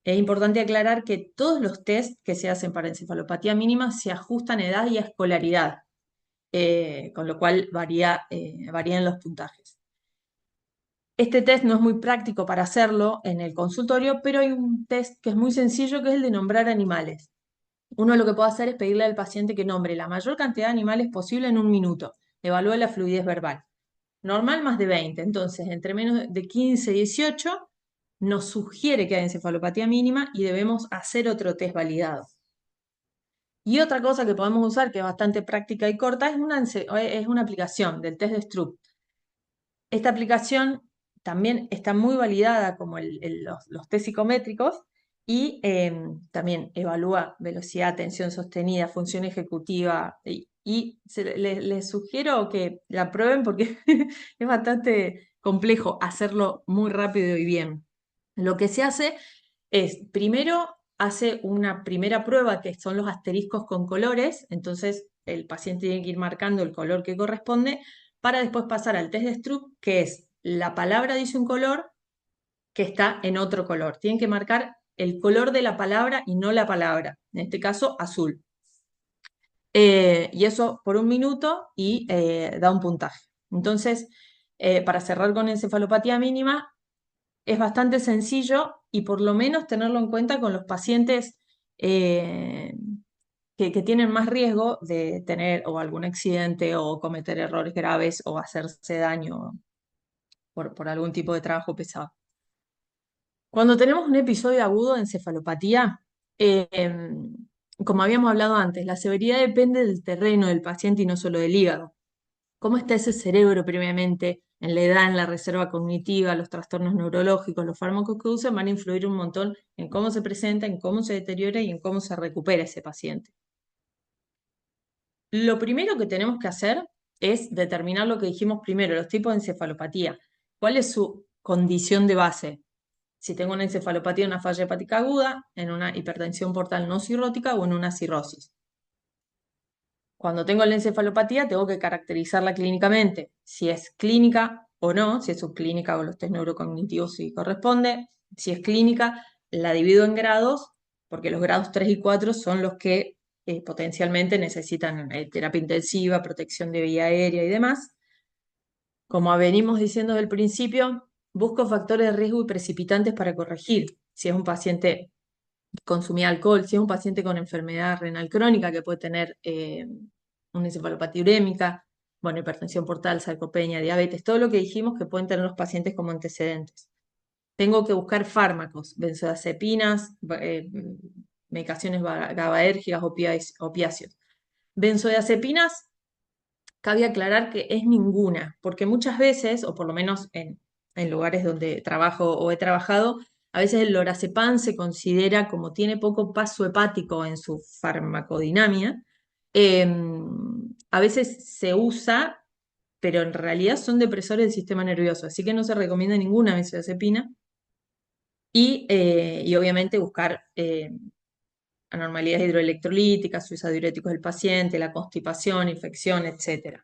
Es importante aclarar que todos los test que se hacen para encefalopatía mínima se ajustan a edad y a escolaridad, con lo cual varían los puntajes. Este test no es muy práctico para hacerlo en el consultorio, pero hay un test que es muy sencillo, que es el de nombrar animales. Uno lo que puede hacer es pedirle al paciente que nombre la mayor cantidad de animales posible en un minuto. Evalúe la fluidez verbal. Normal más de 20, entonces entre menos de 15 y 18 nos sugiere que hay encefalopatía mínima y debemos hacer otro test validado. Y otra cosa que podemos usar, que es bastante práctica y corta, es una aplicación del test de Stroop. Esta aplicación también está muy validada como los test psicométricos y también evalúa velocidad, atención sostenida, función ejecutiva y les sugiero que la prueben porque es bastante complejo hacerlo muy rápido y bien. Lo que se hace es, primero hace una primera prueba que son los asteriscos con colores, entonces el paciente tiene que ir marcando el color que corresponde para después pasar al test de Stroop, que es la palabra dice un color que está en otro color. Tienen que marcar el color de la palabra y no la palabra, en este caso azul. Y eso por un minuto y da un puntaje. Entonces, para cerrar con encefalopatía mínima, es bastante sencillo y por lo menos tenerlo en cuenta con los pacientes que tienen más riesgo de tener o algún accidente o cometer errores graves o hacerse daño por algún tipo de trabajo pesado. Cuando tenemos un episodio agudo de encefalopatía, como habíamos hablado antes, la severidad depende del terreno del paciente y no solo del hígado. ¿Cómo está ese cerebro previamente, en la edad, en la reserva cognitiva, los trastornos neurológicos, los fármacos que usan van a influir un montón en cómo se presenta, en cómo se deteriora y en cómo se recupera ese paciente? Lo primero que tenemos que hacer es determinar lo que dijimos primero, los tipos de encefalopatía. ¿Cuál es su condición de base? Si tengo una encefalopatía, una falla hepática aguda, en una hipertensión portal no cirrótica o en una cirrosis. Cuando tengo la encefalopatía, tengo que caracterizarla clínicamente, si es clínica o no, si es subclínica o los test neurocognitivos si corresponde. Si es clínica, la divido en grados, porque los grados 3 y 4 son los que potencialmente necesitan terapia intensiva, protección de vía aérea y demás. Como venimos diciendo desde el principio, busco factores de riesgo y precipitantes para corregir. Si es un paciente que consumía alcohol, si es un paciente con enfermedad renal crónica que puede tener una encefalopatía urémica, bueno, hipertensión portal, sarcopenia, diabetes, todo lo que dijimos que pueden tener los pacientes como antecedentes. Tengo que buscar fármacos, benzodiazepinas, medicaciones GABAérgicas, opiáceos. Benzodiazepinas, cabe aclarar que es ninguna, porque muchas veces, o por lo menos en lugares donde trabajo o he trabajado, a veces el lorazepam se considera como tiene poco paso hepático en su farmacodinamia, a veces se usa, pero en realidad son depresores del sistema nervioso, así que no se recomienda ninguna benzodiazepina y obviamente buscar anormalidades hidroelectrolíticas, uso de diuréticos del paciente, la constipación, infección, etc.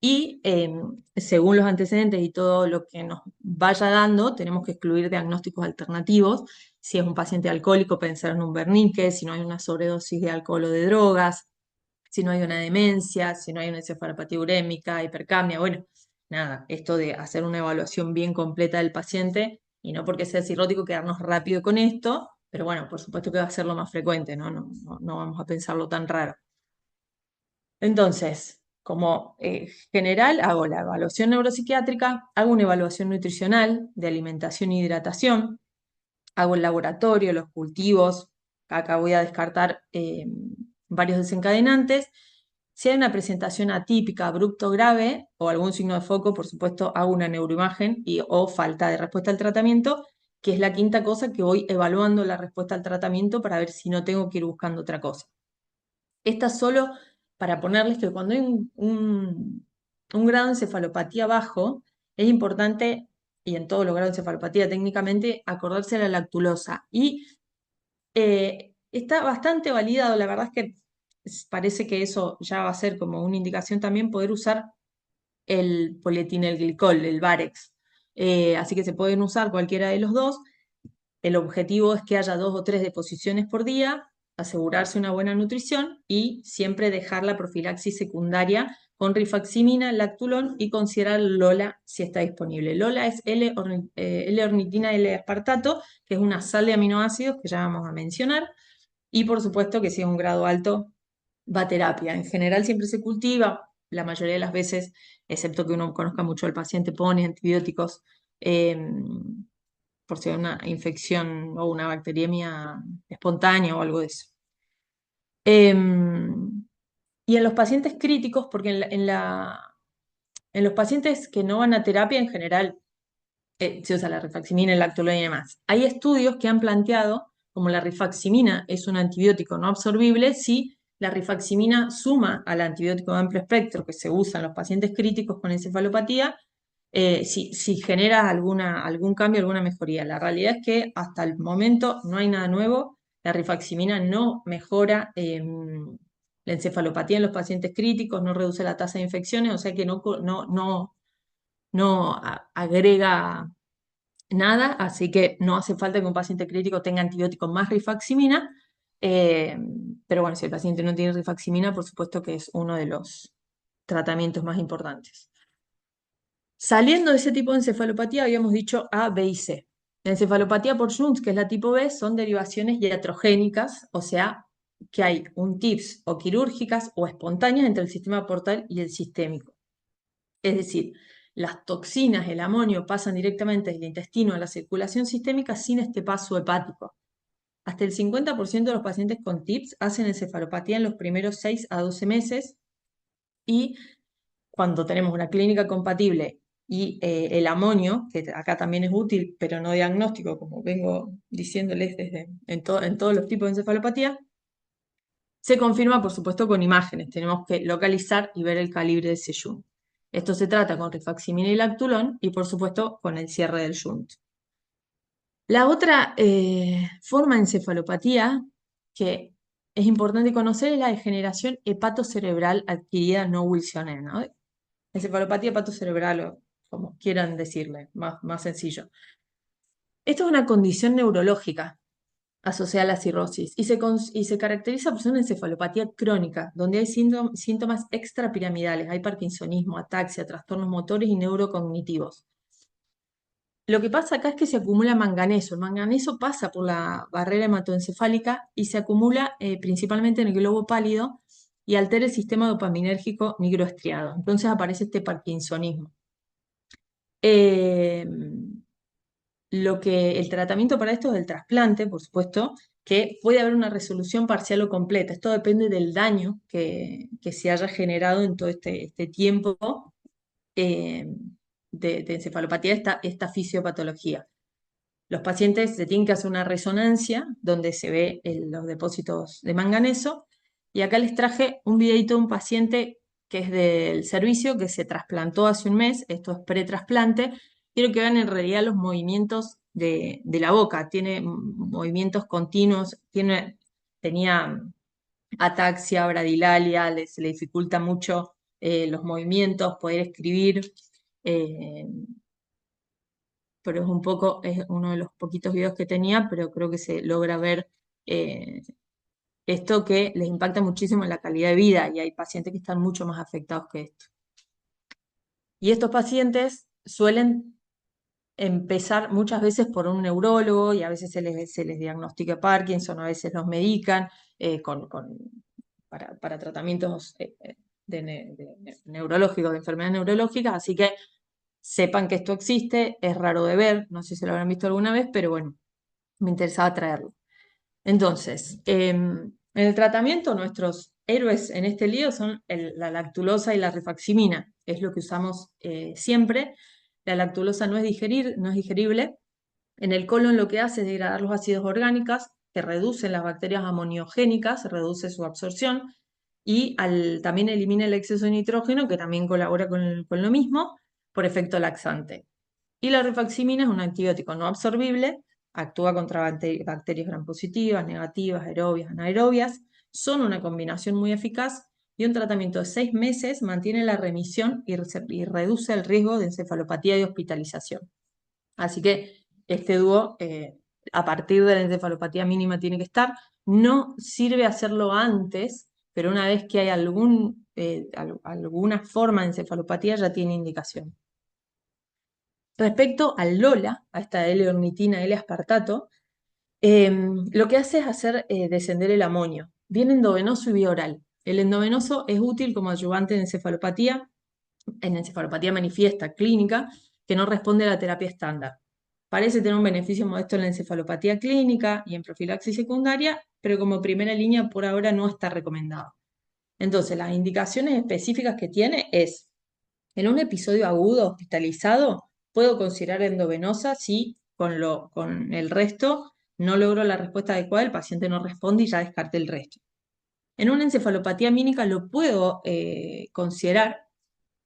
Y según los antecedentes y todo lo que nos vaya dando, tenemos que excluir diagnósticos alternativos. Si es un paciente alcohólico, pensar en un Wernicke, si no hay una sobredosis de alcohol o de drogas, si no hay una demencia, si no hay una encefalopatía urémica, hipercapnia. Bueno, nada, esto de hacer una evaluación bien completa del paciente y no porque sea cirrótico quedarnos rápido con esto, pero bueno, por supuesto que va a ser lo más frecuente, ¿no? No vamos a pensarlo tan raro. Entonces, como general, hago la evaluación neuropsiquiátrica, hago una evaluación nutricional de alimentación y hidratación, hago el laboratorio, los cultivos, acá voy a descartar varios desencadenantes. Si hay una presentación atípica, abrupto, grave o algún signo de foco, por supuesto, hago una neuroimagen o falta de respuesta al tratamiento, que es la quinta cosa que voy evaluando la respuesta al tratamiento para ver si no tengo que ir buscando otra cosa. Esta solo para ponerles que cuando hay un grado de encefalopatía bajo, es importante, y en todos los grados de encefalopatía técnicamente, acordarse de la lactulosa. Y está bastante validado, la verdad es que parece que eso ya va a ser como una indicación también poder usar el polietilenglicol, el Varex. Así que se pueden usar cualquiera de los dos. El objetivo es que haya 2 o 3 deposiciones por día, asegurarse una buena nutrición y siempre dejar la profilaxis secundaria con rifaximina, lactulón y considerar LOLA si está disponible. LOLA es L-ornitina L-aspartato, que es una sal de aminoácidos que ya vamos a mencionar. Y por supuesto que si es un grado alto, va a terapia. En general siempre se cultiva, la mayoría de las veces, excepto que uno conozca mucho al paciente, pone antibióticos. Por si hay una infección o una bacteriemia espontánea o algo de eso. Y en los pacientes críticos, porque en los pacientes que no van a terapia en general se usa la rifaximina, el lactulón y demás. Hay estudios que han planteado, como la rifaximina es un antibiótico no absorbible, si la rifaximina suma al antibiótico de amplio espectro que se usa en los pacientes críticos con encefalopatía, si genera algún cambio, alguna mejoría. La realidad es que hasta el momento no hay nada nuevo. La rifaximina no mejora la encefalopatía en los pacientes críticos, no reduce la tasa de infecciones, o sea que no agrega nada, así que no hace falta que un paciente crítico tenga antibiótico más rifaximina. eh, pero bueno, si el paciente no tiene rifaximina, por supuesto que es uno de los tratamientos más importantes. Saliendo de ese tipo de encefalopatía, habíamos dicho A, B y C. La encefalopatía por Junts, que es la tipo B, son derivaciones iatrogénicas, o sea, que hay un TIPS o quirúrgicas o espontáneas entre el sistema portal y el sistémico. Es decir, las toxinas, el amonio, pasan directamente del intestino a la circulación sistémica sin este paso hepático. Hasta el 50% de los pacientes con TIPS hacen encefalopatía en los primeros 6 a 12 meses y cuando tenemos una clínica compatible y el amonio, que acá también es útil, pero no diagnóstico, como vengo diciéndoles en todos los tipos de encefalopatía, se confirma, por supuesto, con imágenes. Tenemos que localizar y ver el calibre de ese shunt. Esto se trata con rifaximin y lactulón y, por supuesto, con el cierre del shunt. La otra forma de encefalopatía que es importante conocer es la degeneración hepatocerebral adquirida no wilsoniana, ¿no? Encefalopatía hepatocerebral, o como quieran decirle, más sencillo. Esto es una condición neurológica asociada a la cirrosis y se caracteriza por ser una encefalopatía crónica, donde hay síntomas extrapiramidales, hay parkinsonismo, ataxia, trastornos motores y neurocognitivos. Lo que pasa acá es que se acumula manganeso. El manganeso pasa por la barrera hematoencefálica y se acumula principalmente en el globo pálido y altera el sistema dopaminérgico nigroestriado. Entonces aparece este parkinsonismo. Eh, el tratamiento para esto es el trasplante, por supuesto, que puede haber una resolución parcial o completa. Esto depende del daño que se haya generado en todo este tiempo eh, de encefalopatía, esta fisiopatología. Los pacientes se tienen que hacer una resonancia donde se ve los depósitos de manganeso. Y acá les traje un videito de un paciente que es del servicio, que se trasplantó hace un mes. Esto es pretrasplante. Quiero que vean en realidad los movimientos de la boca. Tiene movimientos continuos, tenía ataxia, bradilalia, se le dificulta mucho los movimientos, poder escribir. eh, pero es uno de los poquitos videos que tenía, pero creo que se logra ver eh, esto que les impacta muchísimo en la calidad de vida y hay pacientes que están mucho más afectados que esto. Y estos pacientes suelen empezar muchas veces por un neurólogo y a veces se les diagnostica Parkinson, a veces los medican para tratamientos neurológicos, de enfermedades neurológicas, así que sepan que esto existe, es raro de ver, no sé si lo habrán visto alguna vez, pero bueno, me interesaba traerlo. Entonces, en el tratamiento, nuestros héroes en este lío son la lactulosa y la rifaximina, es lo que usamos siempre. La lactulosa no es digerible. En el colon lo que hace es degradar los ácidos orgánicos que reducen las bacterias amoniogénicas, reduce su absorción y también elimina el exceso de nitrógeno, que también colabora con lo mismo, por efecto laxante. Y la rifaximina es un antibiótico no absorbible, actúa contra bacterias gram positivas, negativas, aerobias, anaerobias, son una combinación muy eficaz y un tratamiento de 6 meses mantiene la remisión y reduce el riesgo de encefalopatía y hospitalización. Así que este dúo, a partir de la encefalopatía mínima, tiene que estar. No sirve hacerlo antes, pero una vez que hay alguna forma de encefalopatía ya tiene indicación. Respecto al LOLA, a esta L-ornitina, L-aspartato, lo que hace es hacer descender el amonio, bien endovenoso y vía oral. El endovenoso es útil como ayudante en encefalopatía manifiesta clínica, que no responde a la terapia estándar. Parece tener un beneficio modesto en la encefalopatía clínica y en profilaxis secundaria, pero como primera línea por ahora no está recomendado. Entonces, las indicaciones específicas que tiene es, en un episodio agudo hospitalizado, puedo considerar endovenosa si con el resto no logro la respuesta adecuada, el paciente no responde y ya descarte el resto. En una encefalopatía mínima lo puedo considerar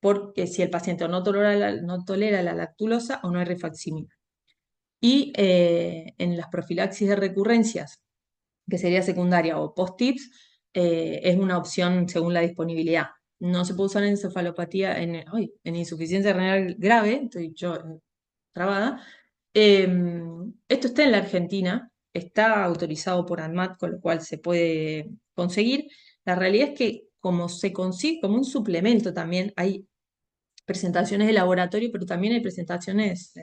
porque si el paciente no tolera la lactulosa o no hay rifaximina. Y en las profilaxis de recurrencias, que sería secundaria o post-TIPS, es una opción según la disponibilidad. No se puede usar en encefalopatía, en insuficiencia renal grave, estoy yo trabada. Esto está en la Argentina, está autorizado por ANMAT, con lo cual se puede conseguir. La realidad es que como se consigue como un suplemento también, hay presentaciones de laboratorio, pero también hay presentaciones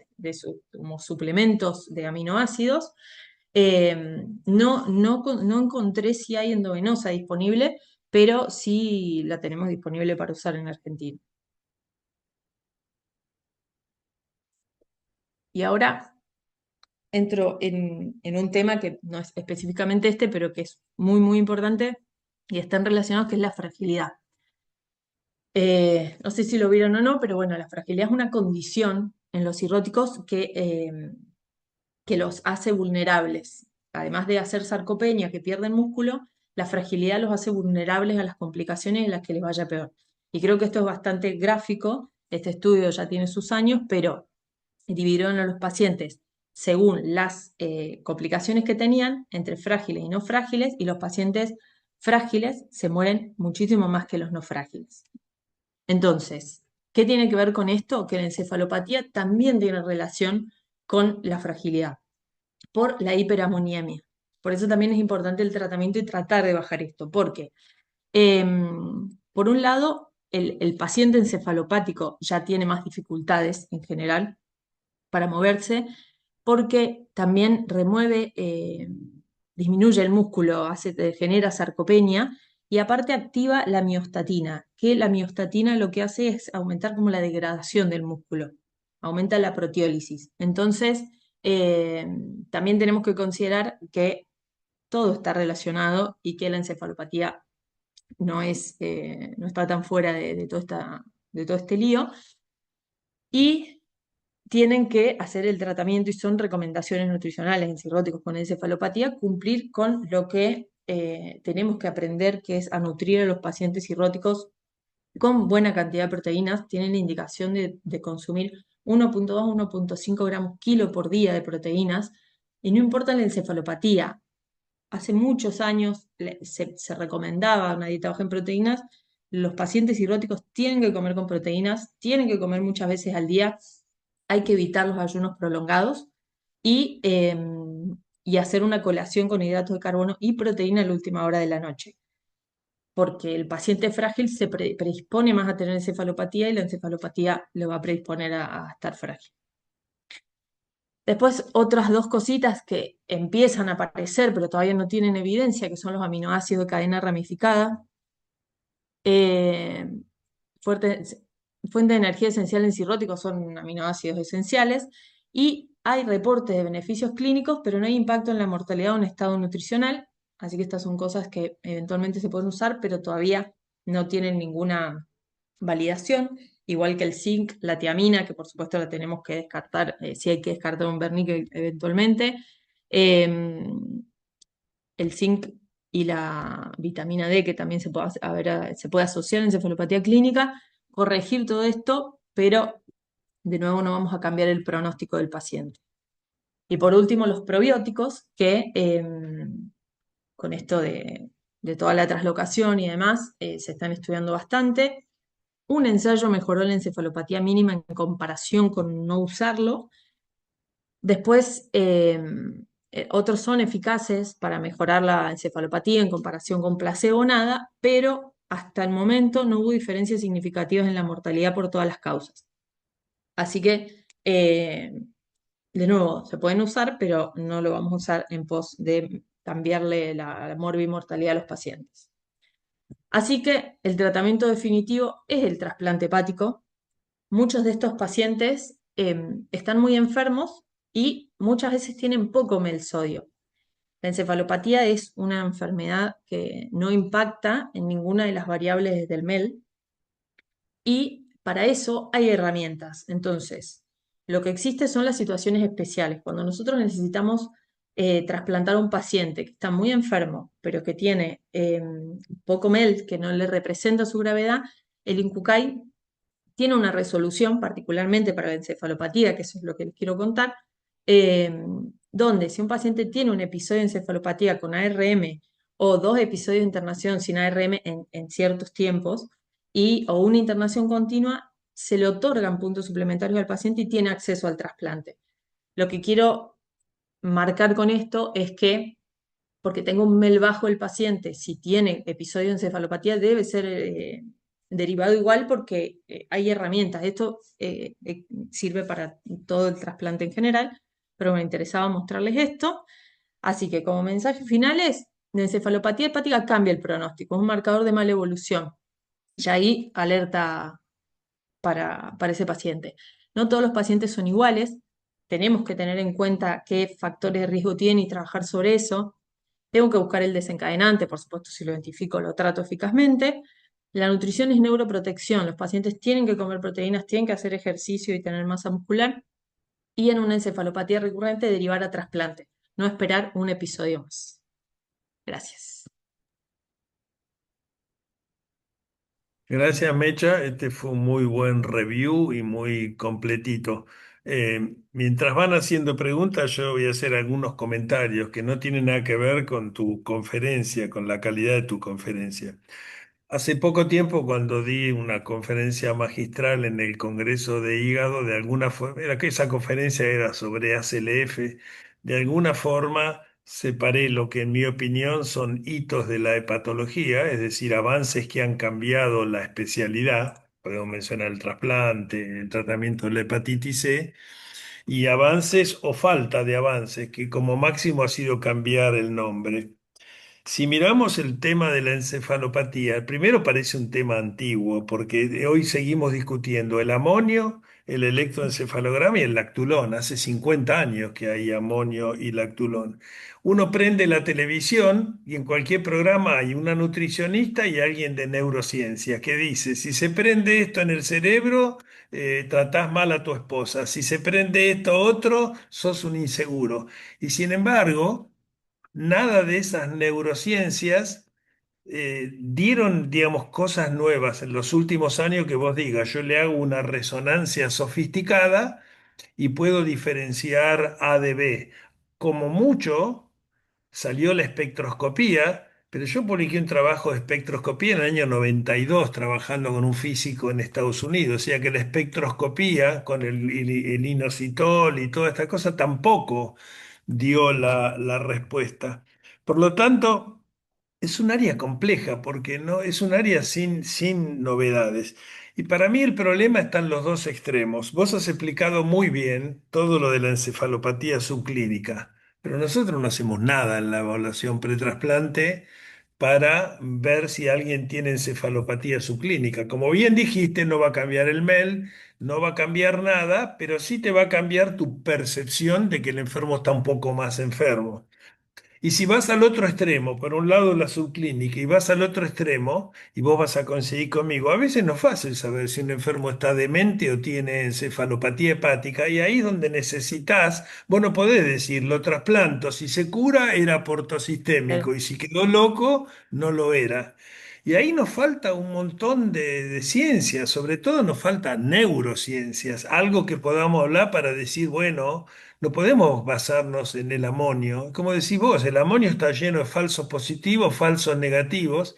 como suplementos de aminoácidos. No encontré si hay endovenosa disponible, pero sí la tenemos disponible para usar en Argentina. Y ahora entro en un tema que no es específicamente este, pero que es muy, muy importante y están relacionados, que es la fragilidad. No sé si lo vieron o no, pero bueno, la fragilidad es una condición en los cirróticos que los hace vulnerables. Además de hacer sarcopenia, que pierden músculo, la fragilidad los hace vulnerables a las complicaciones en las que les vaya peor. Y creo que esto es bastante gráfico. Este estudio ya tiene sus años, pero dividieron a los pacientes según las complicaciones que tenían entre frágiles y no frágiles, y los pacientes frágiles se mueren muchísimo más que los no frágiles. Entonces, ¿qué tiene que ver con esto? Que la encefalopatía también tiene relación con la fragilidad por la hiperamoniemia. Por eso también es importante el tratamiento y tratar de bajar esto, porque por un lado, el paciente encefalopático ya tiene más dificultades en general para moverse, porque también disminuye el músculo, genera sarcopenia y aparte activa la miostatina, que la miostatina lo que hace es aumentar como la degradación del músculo, aumenta la proteólisis. Entonces, eh, también tenemos que considerar que todo está relacionado y que la encefalopatía no está tan fuera de todo este lío. Y tienen que hacer el tratamiento, y son recomendaciones nutricionales en cirróticos con encefalopatía, cumplir con lo que tenemos que aprender, que es a nutrir a los pacientes cirróticos con buena cantidad de proteínas. Tienen la indicación de consumir 1,2, 1,5 gramos kilo por día de proteínas, y no importa la encefalopatía. Hace muchos años se recomendaba una dieta baja en proteínas. Los pacientes cirróticos tienen que comer con proteínas, tienen que comer muchas veces al día, hay que evitar los ayunos prolongados y, eh, y hacer una colación con hidratos de carbono y proteína a la última hora de la noche, porque el paciente frágil se predispone más a tener encefalopatía y la encefalopatía le va a predisponer a estar frágil. Después, otras dos cositas que empiezan a aparecer, pero todavía no tienen evidencia, que son los aminoácidos de cadena ramificada. Eh, Fuente de energía esencial en cirróticos son aminoácidos esenciales, y hay reportes de beneficios clínicos, pero no hay impacto en la mortalidad o en estado nutricional, así que estas son cosas que eventualmente se pueden usar, pero todavía no tienen ninguna validación, igual que el zinc, la tiamina, que por supuesto la tenemos que descartar, si hay que descartar un vernique eventualmente. El zinc y la vitamina D, que también se puede asociar en encefalopatía clínica, corregir todo esto, pero de nuevo no vamos a cambiar el pronóstico del paciente. Y por último, los probióticos, que con esto de toda la traslocación y demás, se están estudiando bastante. Un ensayo mejoró la encefalopatía mínima en comparación con no usarlo. Después, otros son eficaces para mejorar la encefalopatía en comparación con placebo o nada, pero hasta el momento no hubo diferencias significativas en la mortalidad por todas las causas. Así que, de nuevo, se pueden usar, pero no lo vamos a usar en pos de cambiarle la morbimortalidad a los pacientes. Así que el tratamiento definitivo es el trasplante hepático. Muchos de estos pacientes están muy enfermos y muchas veces tienen poco melsodio. La encefalopatía es una enfermedad que no impacta en ninguna de las variables del MEL, y para eso hay herramientas. Entonces, lo que existe son las situaciones especiales. Cuando nosotros necesitamos trasplantar a un paciente que está muy enfermo, pero que tiene poco MEL, que no le representa su gravedad, el INCUCAI tiene una resolución, particularmente para la encefalopatía, que eso es lo que les quiero contar, donde si un paciente tiene un episodio de encefalopatía con ARM o dos episodios de internación sin ARM en ciertos tiempos, o una internación continua, se le otorgan puntos suplementarios al paciente y tiene acceso al trasplante. Lo que quiero marcar con esto es que, porque tengo un MEL bajo el paciente, si tiene episodio de encefalopatía, debe ser derivado igual, porque hay herramientas. Esto sirve para todo el trasplante en general, pero me interesaba mostrarles esto. Así que como mensaje final es, la encefalopatía hepática cambia el pronóstico, es un marcador de mala evolución. Y ahí alerta para ese paciente. No todos los pacientes son iguales, tenemos que tener en cuenta qué factores de riesgo tiene y trabajar sobre eso. Tengo que buscar el desencadenante, por supuesto, si lo identifico, lo trato eficazmente. La nutrición es neuroprotección, los pacientes tienen que comer proteínas, tienen que hacer ejercicio y tener masa muscular. Y en una encefalopatía recurrente, derivar a trasplante, no esperar un episodio más. Gracias. Gracias, Mecha. Este fue un muy buen review y muy completito. Mientras van haciendo preguntas, yo voy a hacer algunos comentarios que no tienen nada que ver con tu conferencia, con la calidad de tu conferencia. Hace poco tiempo, cuando di una conferencia magistral en el Congreso de Hígado, de alguna forma, era que esa conferencia era sobre ACLF, de alguna forma separé lo que en mi opinión son hitos de la hepatología, es decir, avances que han cambiado la especialidad, podemos mencionar el trasplante, el tratamiento de la hepatitis C, y avances o falta de avances, que como máximo ha sido cambiar el nombre. Si miramos el tema de la encefalopatía, primero parece un tema antiguo, porque hoy seguimos discutiendo el amonio, el electroencefalograma y el lactulón. Hace 50 años que hay amonio y lactulón. Uno prende la televisión y en cualquier programa hay una nutricionista y alguien de neurociencia que dice, si se prende esto en el cerebro, tratás mal a tu esposa. Si se prende esto otro, sos un inseguro. Y sin embargo nada de esas neurociencias dieron, digamos, cosas nuevas en los últimos años que vos digas, yo le hago una resonancia sofisticada y puedo diferenciar A de B. Como mucho salió la espectroscopía, pero yo publiqué un trabajo de espectroscopía en el año 92 trabajando con un físico en Estados Unidos, o sea que la espectroscopía con el inositol y toda esta cosa tampoco dio la respuesta. Por lo tanto, es un área compleja porque no es un área sin novedades. Y para mí el problema está en los dos extremos. Vos has explicado muy bien todo lo de la encefalopatía subclínica, pero nosotros no hacemos nada en la evaluación pretrasplante para ver si alguien tiene encefalopatía subclínica. Como bien dijiste, no va a cambiar el MEL, no va a cambiar nada, pero sí te va a cambiar tu percepción de que el enfermo está un poco más enfermo. Y si vas al otro extremo, por un lado la subclínica, y vas al otro extremo, y vos vas a conseguir conmigo, a veces no es fácil saber si un enfermo está demente o tiene encefalopatía hepática, y ahí es donde necesitas, vos no podés decir, lo trasplanto, si se cura era portosistémico, y si quedó loco, no lo era. Y ahí nos falta un montón de ciencias, sobre todo nos falta neurociencias, algo que podamos hablar para decir, bueno, no podemos basarnos en el amonio. Como decís vos, el amonio está lleno de falsos positivos, falsos negativos.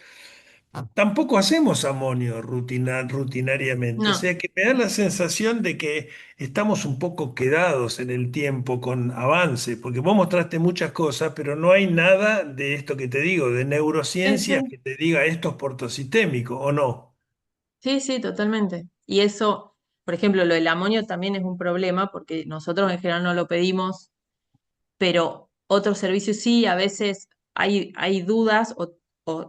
Tampoco hacemos amonio rutinariamente. O No, sea que me da la sensación de que estamos un poco quedados en el tiempo con avance, porque vos mostraste muchas cosas, pero no hay nada de esto que te digo, de sí, neurociencias sí, que te diga esto es portosistémico o no. sí, sí, totalmente. Y eso, por ejemplo, lo del amonio también es un problema porque nosotros en general no lo pedimos, pero otros servicios sí, a veces hay dudas o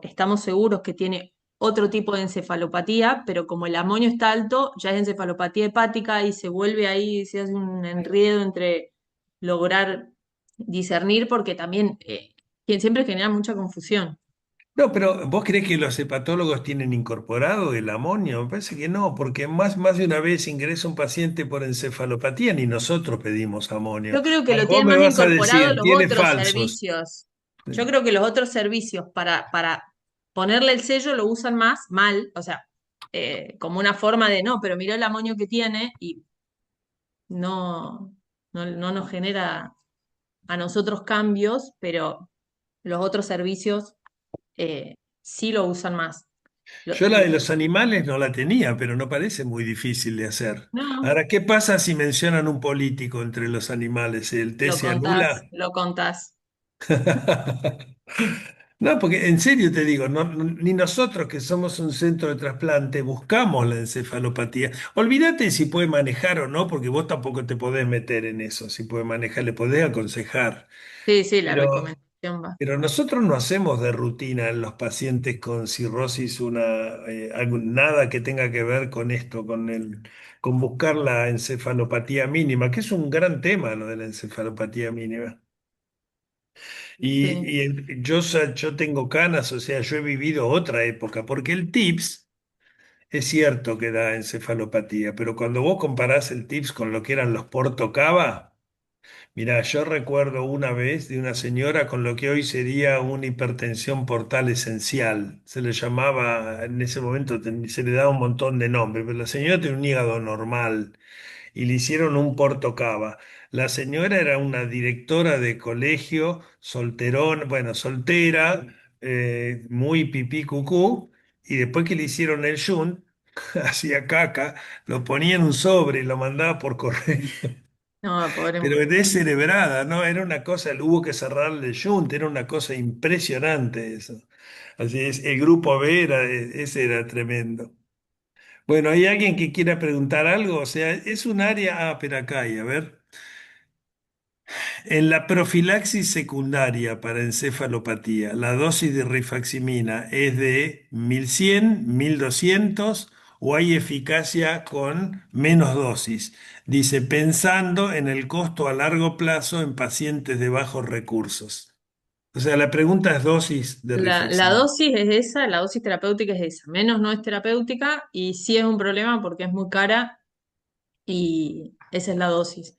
estamos seguros que tiene otro tipo de encefalopatía, pero como el amonio está alto, ya es encefalopatía hepática y se vuelve ahí, se hace un enredo entre lograr discernir porque también que siempre genera mucha confusión. No, pero ¿vos creés que los hepatólogos tienen incorporado el amonio? Me parece que no, porque más de una vez ingresa un paciente por encefalopatía, ni nosotros pedimos amonio. Yo creo que Ahora lo vos tienen me más vas a incorporado decir, los tiene otros falsos. servicios. Yo Sí. creo que los otros servicios para ponerle el sello lo usan más mal, o sea, como una forma de no, pero mirá el amonio que tiene y no, no nos genera a nosotros cambios, pero los otros servicios sí lo usan más. Yo la de los animales no la tenía, pero no parece muy difícil de hacer. No, Ahora, ¿qué pasa si mencionan un político entre los animales? ¿El té lo se contás, anula? lo contás. No, porque en serio te digo, ni nosotros que somos un centro de trasplante buscamos la encefalopatía. Olvídate si puede manejar o no, porque vos tampoco te podés meter en eso, si puede manejar, le podés aconsejar. Sí, sí, la Pero, recomendación va. pero nosotros no hacemos de rutina en los pacientes con cirrosis nada que tenga que ver con esto, con buscar la encefalopatía mínima, que es un gran tema lo de la encefalopatía mínima. Sí, Yo tengo canas, o sea, yo he vivido otra época, porque el TIPS es cierto que da encefalopatía, pero cuando vos comparás el TIPS con lo que eran los Portocava, mirá, yo recuerdo una vez de una señora con lo que hoy sería una hipertensión portal esencial. Se le llamaba, en ese momento se le daba un montón de nombres, pero la señora tenía un hígado normal y le hicieron un portocava. La señora era una directora de colegio, solterón, bueno, soltera, muy pipí cucú, y después que le hicieron el shunt, hacía caca, lo ponía en un sobre y lo mandaba por correo. no, pobre Pero mujer. descerebrada, ¿no? Era una cosa, hubo que cerrarle el shunt, era una cosa impresionante eso. Así es, el grupo B ese era tremendo. Bueno, ¿hay alguien que quiera preguntar algo? O sea, es un área. Ah, pero acá hay, a ver. En la profilaxis secundaria para encefalopatía, la dosis de rifaximina es de 1100, 1200 o hay eficacia con menos dosis. Dice, pensando en el costo a largo plazo en pacientes de bajos recursos. O sea, la pregunta es dosis de La rifaximina. dosis es esa, la dosis terapéutica es esa. Menos no es terapéutica y sí es un problema porque es muy cara y esa es la dosis.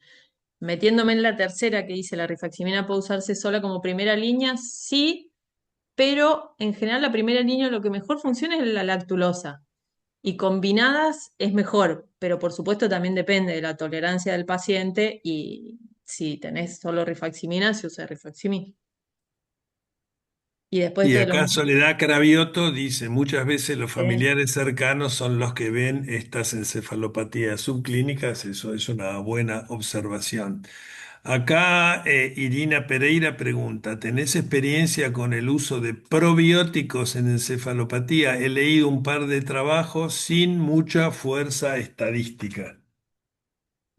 Metiéndome en la tercera que dice la rifaximina puede usarse sola como primera línea, sí, pero en general la primera línea lo que mejor funciona es la lactulosa y combinadas es mejor, pero por supuesto también depende de la tolerancia del paciente y si tenés solo rifaximina, se usa rifaximina. Y después Y esto de los... acá Soledad Cravioto dice, muchas veces los eh, familiares cercanos son los que ven estas encefalopatías subclínicas, eso es una buena observación. Acá Irina Pereira pregunta, ¿tenés experiencia con el uso de probióticos en encefalopatía? He leído un par de trabajos sin mucha fuerza estadística.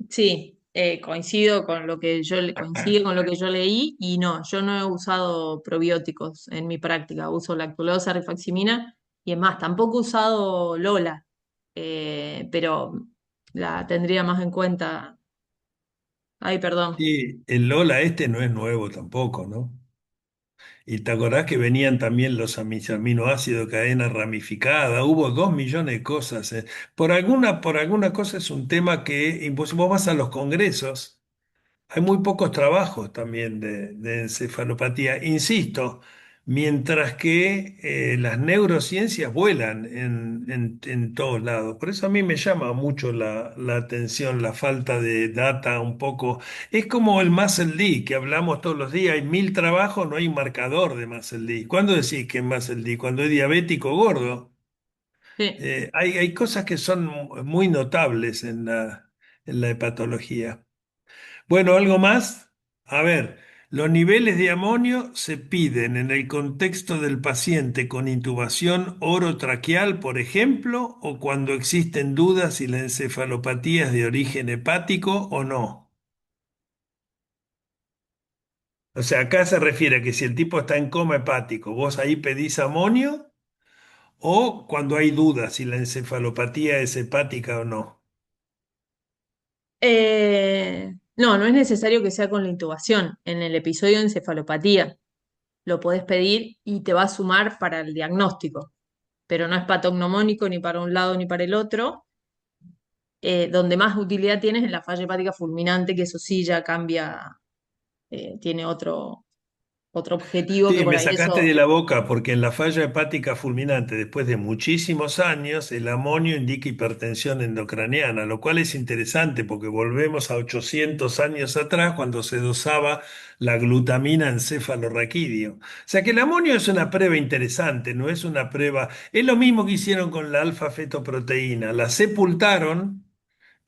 Sí, coincido con lo que coincido con lo que yo leí y no, yo no he usado probióticos en mi práctica, uso lactulosa, rifaximina y es más, tampoco he usado Lola, pero la tendría más en cuenta. Ay, perdón. Y el Lola este no es nuevo tampoco, ¿no? Y te acordás que venían también los aminoácidos cadena ramificada, hubo 2 millones de cosas. Por alguna cosa es un tema que vos vas a los congresos. Hay muy pocos trabajos también de encefalopatía. Insisto, mientras que las neurociencias vuelan en todos lados. Por eso a mí me llama mucho la atención la falta de data un poco. Es como el Muscle D, que hablamos todos los días. Hay 1000 trabajos, no hay marcador de Muscle D. ¿Cuándo decís que es Muscle D? Cuando es diabético gordo. Sí. Hay cosas que son muy notables en la hepatología. Bueno, ¿algo más? A ver, los niveles de amonio se piden en el contexto del paciente con intubación orotraqueal, por ejemplo, o cuando existen dudas si la encefalopatía es de origen hepático o no. O sea, acá se refiere a que si el tipo está en coma hepático, vos ahí pedís amonio, o cuando hay dudas si la encefalopatía es hepática o no. No, no es necesario que sea con la intubación. En el episodio de encefalopatía lo podés pedir y te va a sumar para el diagnóstico, pero no es patognomónico ni para un lado ni para el otro. Donde más utilidad tienes en la falla hepática fulminante, que eso sí ya cambia, tiene otro objetivo que Sí, por me ahí sacaste eso, de la boca porque en la falla hepática fulminante, después de muchísimos años, el amonio indica hipertensión endocraniana, lo cual es interesante porque volvemos a 800 años atrás cuando se dosaba la glutamina encefalorraquídeo. O sea que el amonio es una prueba interesante, no es una prueba. Es lo mismo que hicieron con la alfa-fetoproteína, la sepultaron.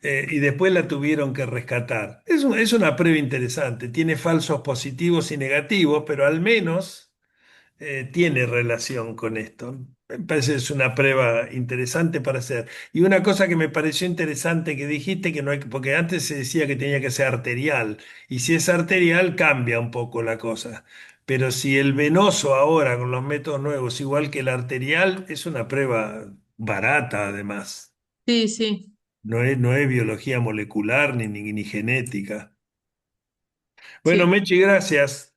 Y después la tuvieron que rescatar. Es una prueba interesante, tiene falsos positivos y negativos, pero al menos tiene relación con esto. Me parece que es una prueba interesante para hacer. Y una cosa que me pareció interesante que dijiste, que no hay, porque antes se decía que tenía que ser arterial, y si es arterial cambia un poco la cosa. Pero si el venoso ahora con los métodos nuevos, igual que el arterial, es una prueba barata además. Sí, sí, No es biología molecular ni genética. Bueno, sí. Mechi, gracias.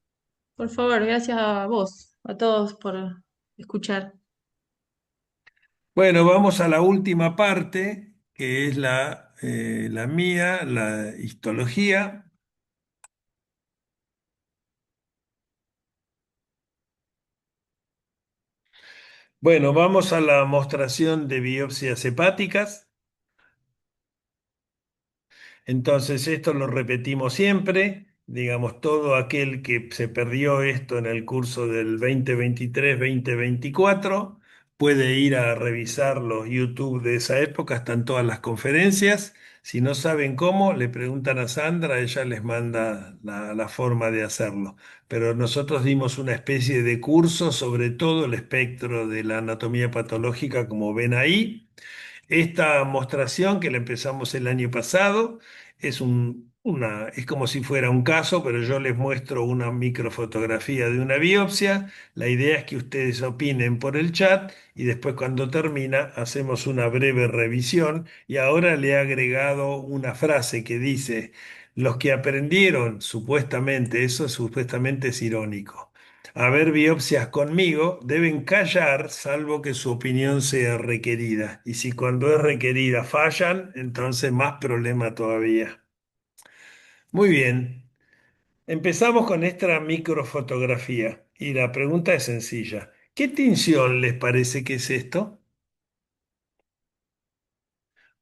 Por favor, gracias a vos, a todos por escuchar. Bueno, vamos a la última parte, que es la mía, la histología. Bueno, vamos a la mostración de biopsias hepáticas. Entonces, esto lo repetimos siempre. Digamos, todo aquel que se perdió esto en el curso del 2023-2024 puede ir a revisar los YouTube de esa época, están todas las conferencias. Si no saben cómo, le preguntan a Sandra, ella les manda la forma de hacerlo. Pero nosotros dimos una especie de curso sobre todo el espectro de la anatomía patológica, como ven ahí. Esta mostración que la empezamos el año pasado es como si fuera un caso, pero yo les muestro una microfotografía de una biopsia. La idea es que ustedes opinen por el chat y después cuando termina hacemos una breve revisión. Y ahora le he agregado una frase que dice, los que aprendieron, supuestamente, eso supuestamente es irónico a ver biopsias conmigo, deben callar salvo que su opinión sea requerida. Y si cuando es requerida fallan, entonces más problema todavía. Muy bien, empezamos con esta microfotografía. Y la pregunta es sencilla. ¿Qué tinción les parece que es esto?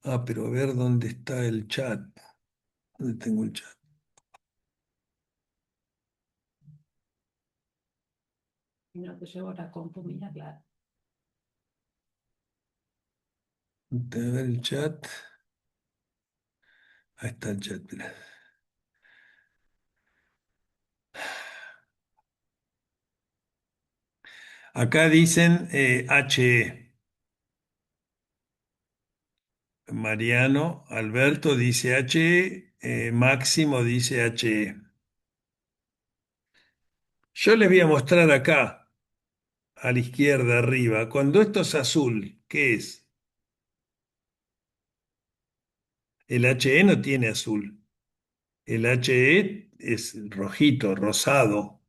Ah, pero a ver dónde está el chat. ¿Dónde tengo el chat? No te llevo la compu, mira, claro. A ver el chat. Ahí está el chat. Mirá. Acá dicen HE. Mariano, Alberto dice H, Máximo dice H. Yo les voy a mostrar acá, a la izquierda arriba, cuando esto es azul, ¿qué es? El HE no tiene azul. El HE es rojito, rosado,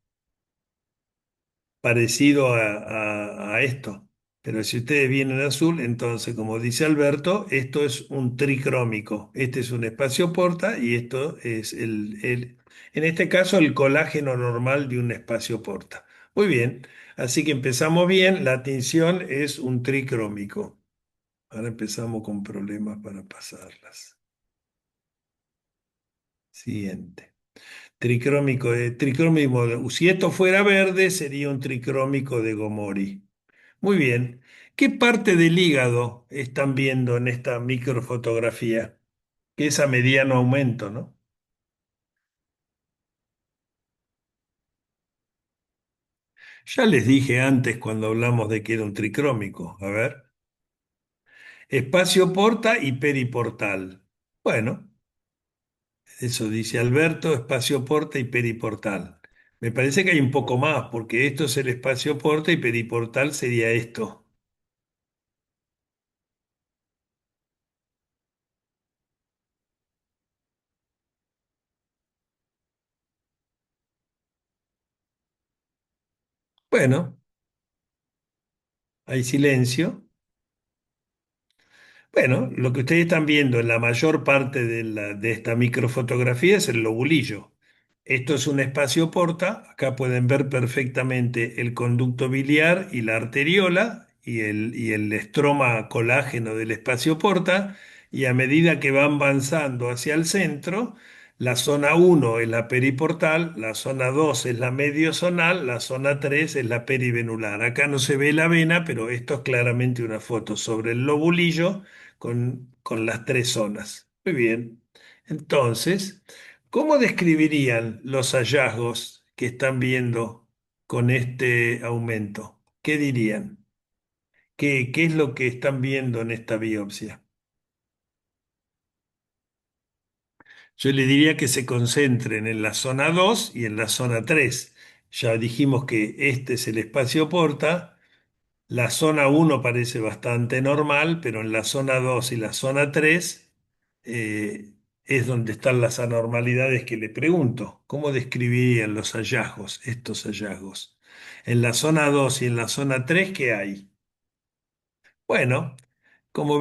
parecido a esto. Pero si ustedes vienen azul, entonces, como dice Alberto, esto es un tricrómico. Este es un espacio porta y esto es en este caso, el colágeno normal de un espacio porta. Muy bien, así que empezamos bien. La tinción es un tricrómico. Ahora empezamos con problemas para pasarlas. Siguiente. Tricrómico, si esto fuera verde, sería un tricrómico de Gomori. Muy bien. ¿Qué parte del hígado están viendo en esta microfotografía? Que es a mediano aumento, ¿no? Ya les dije antes cuando hablamos de que era un tricrómico. A ver. Espacio porta y periportal. Bueno, eso dice Alberto, espacio porta y periportal. Me parece que hay un poco más, porque esto es el espacio porta y periportal sería esto. Bueno, hay silencio. Bueno, lo que ustedes están viendo en la mayor parte de esta microfotografía es el lobulillo. Esto es un espacio porta. Acá pueden ver perfectamente el conducto biliar y la arteriola y el estroma colágeno del espacio porta. Y a medida que van avanzando hacia el centro, la zona uno es la periportal, la zona 2 es la mediozonal, la zona 3 es la perivenular. Acá no se ve la vena, pero esto es claramente una foto sobre el lobulillo con las tres zonas. Muy bien. Entonces, ¿cómo describirían los hallazgos que están viendo? con este aumento? ¿Qué dirían? ¿Qué es lo que están viendo en esta biopsia? Yo le diría que se concentren en la zona 2 y en la zona 3. Ya dijimos que este es el espacio porta. La zona uno parece bastante normal, pero en la zona 2 y la zona 3 es donde están las anormalidades que le pregunto. ¿Cómo describirían los hallazgos, estos hallazgos? En la zona 2 y en la zona 3, ¿qué hay? Bueno, como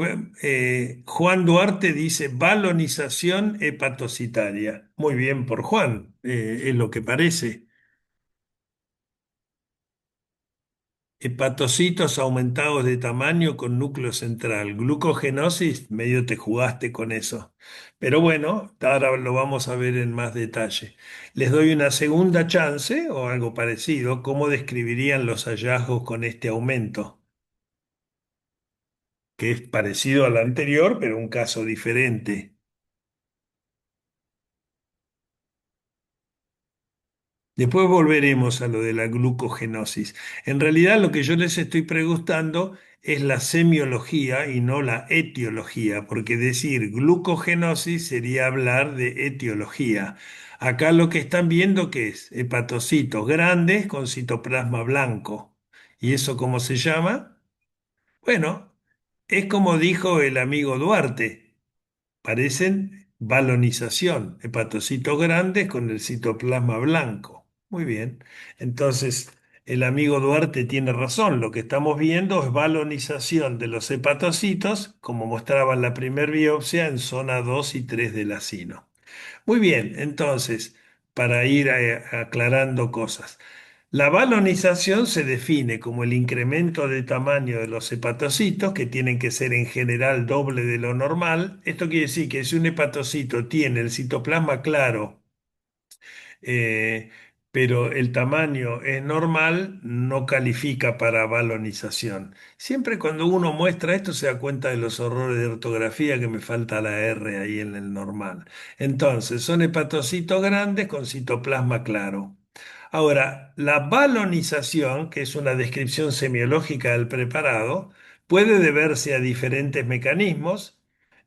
Juan Duarte dice, balonización hepatocitaria. Muy bien por Juan, es lo que parece. Hepatocitos aumentados de tamaño con núcleo central. Glucogenosis, medio te jugaste con eso. Pero bueno, ahora lo vamos a ver en más detalle. Les doy una segunda chance o algo parecido. ¿Cómo describirían los hallazgos con este aumento? Que es parecido al anterior, pero un caso diferente. Después volveremos a lo de la glucogenosis. En realidad lo que yo les estoy preguntando es la semiología y no la etiología, porque decir glucogenosis sería hablar de etiología. Acá lo que están viendo que es hepatocitos grandes con citoplasma blanco. ¿Y eso cómo se llama? Bueno, es como dijo el amigo Duarte. Parecen balonización, hepatocitos grandes con el citoplasma blanco. Muy bien. Entonces, el amigo Duarte tiene razón. Lo que estamos viendo es balonización de los hepatocitos, como mostraba en la primer biopsia, en zona 2 y 3 del acino. Muy bien, entonces, para ir aclarando cosas. La balonización se define como el incremento de tamaño de los hepatocitos, que tienen que ser en general doble de lo normal. Esto quiere decir que si un hepatocito tiene el citoplasma claro, eh, pero el tamaño es normal, no califica para balonización. Siempre cuando uno muestra esto se da cuenta de los errores de ortografía que me falta la R ahí en el normal. Entonces, son hepatocitos grandes con citoplasma claro. Ahora, la balonización, que es una descripción semiológica del preparado, puede deberse a diferentes mecanismos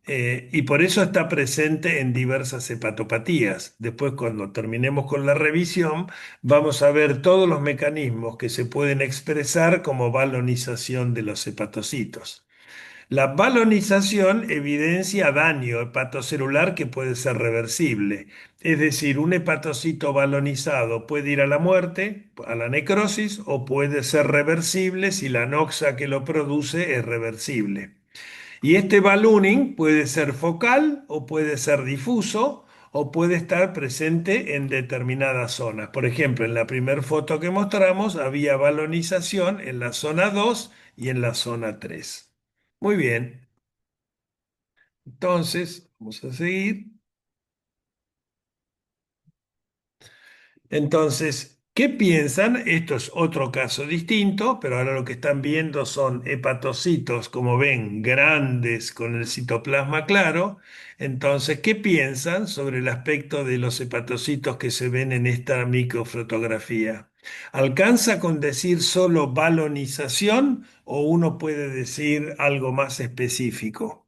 y por eso está presente en diversas hepatopatías. Después, cuando terminemos con la revisión, vamos a ver todos los mecanismos que se pueden expresar como balonización de los hepatocitos. La balonización evidencia daño hepatocelular que puede ser reversible. Es decir, un hepatocito balonizado puede ir a la muerte, a la necrosis, o puede ser reversible si la noxa que lo produce es reversible. Y este ballooning puede ser focal o puede ser difuso o puede estar presente en determinadas zonas. Por ejemplo, en la primera foto que mostramos había balonización en la zona 2 y en la zona 3. Muy bien, entonces vamos a seguir. Entonces, ¿qué piensan? Esto es otro caso distinto, pero ahora lo que están viendo son hepatocitos, como ven, grandes con el citoplasma claro. Entonces, ¿qué piensan sobre el aspecto de los hepatocitos que se ven en esta microfotografía? ¿Alcanza con decir solo balonización o uno puede decir algo más específico?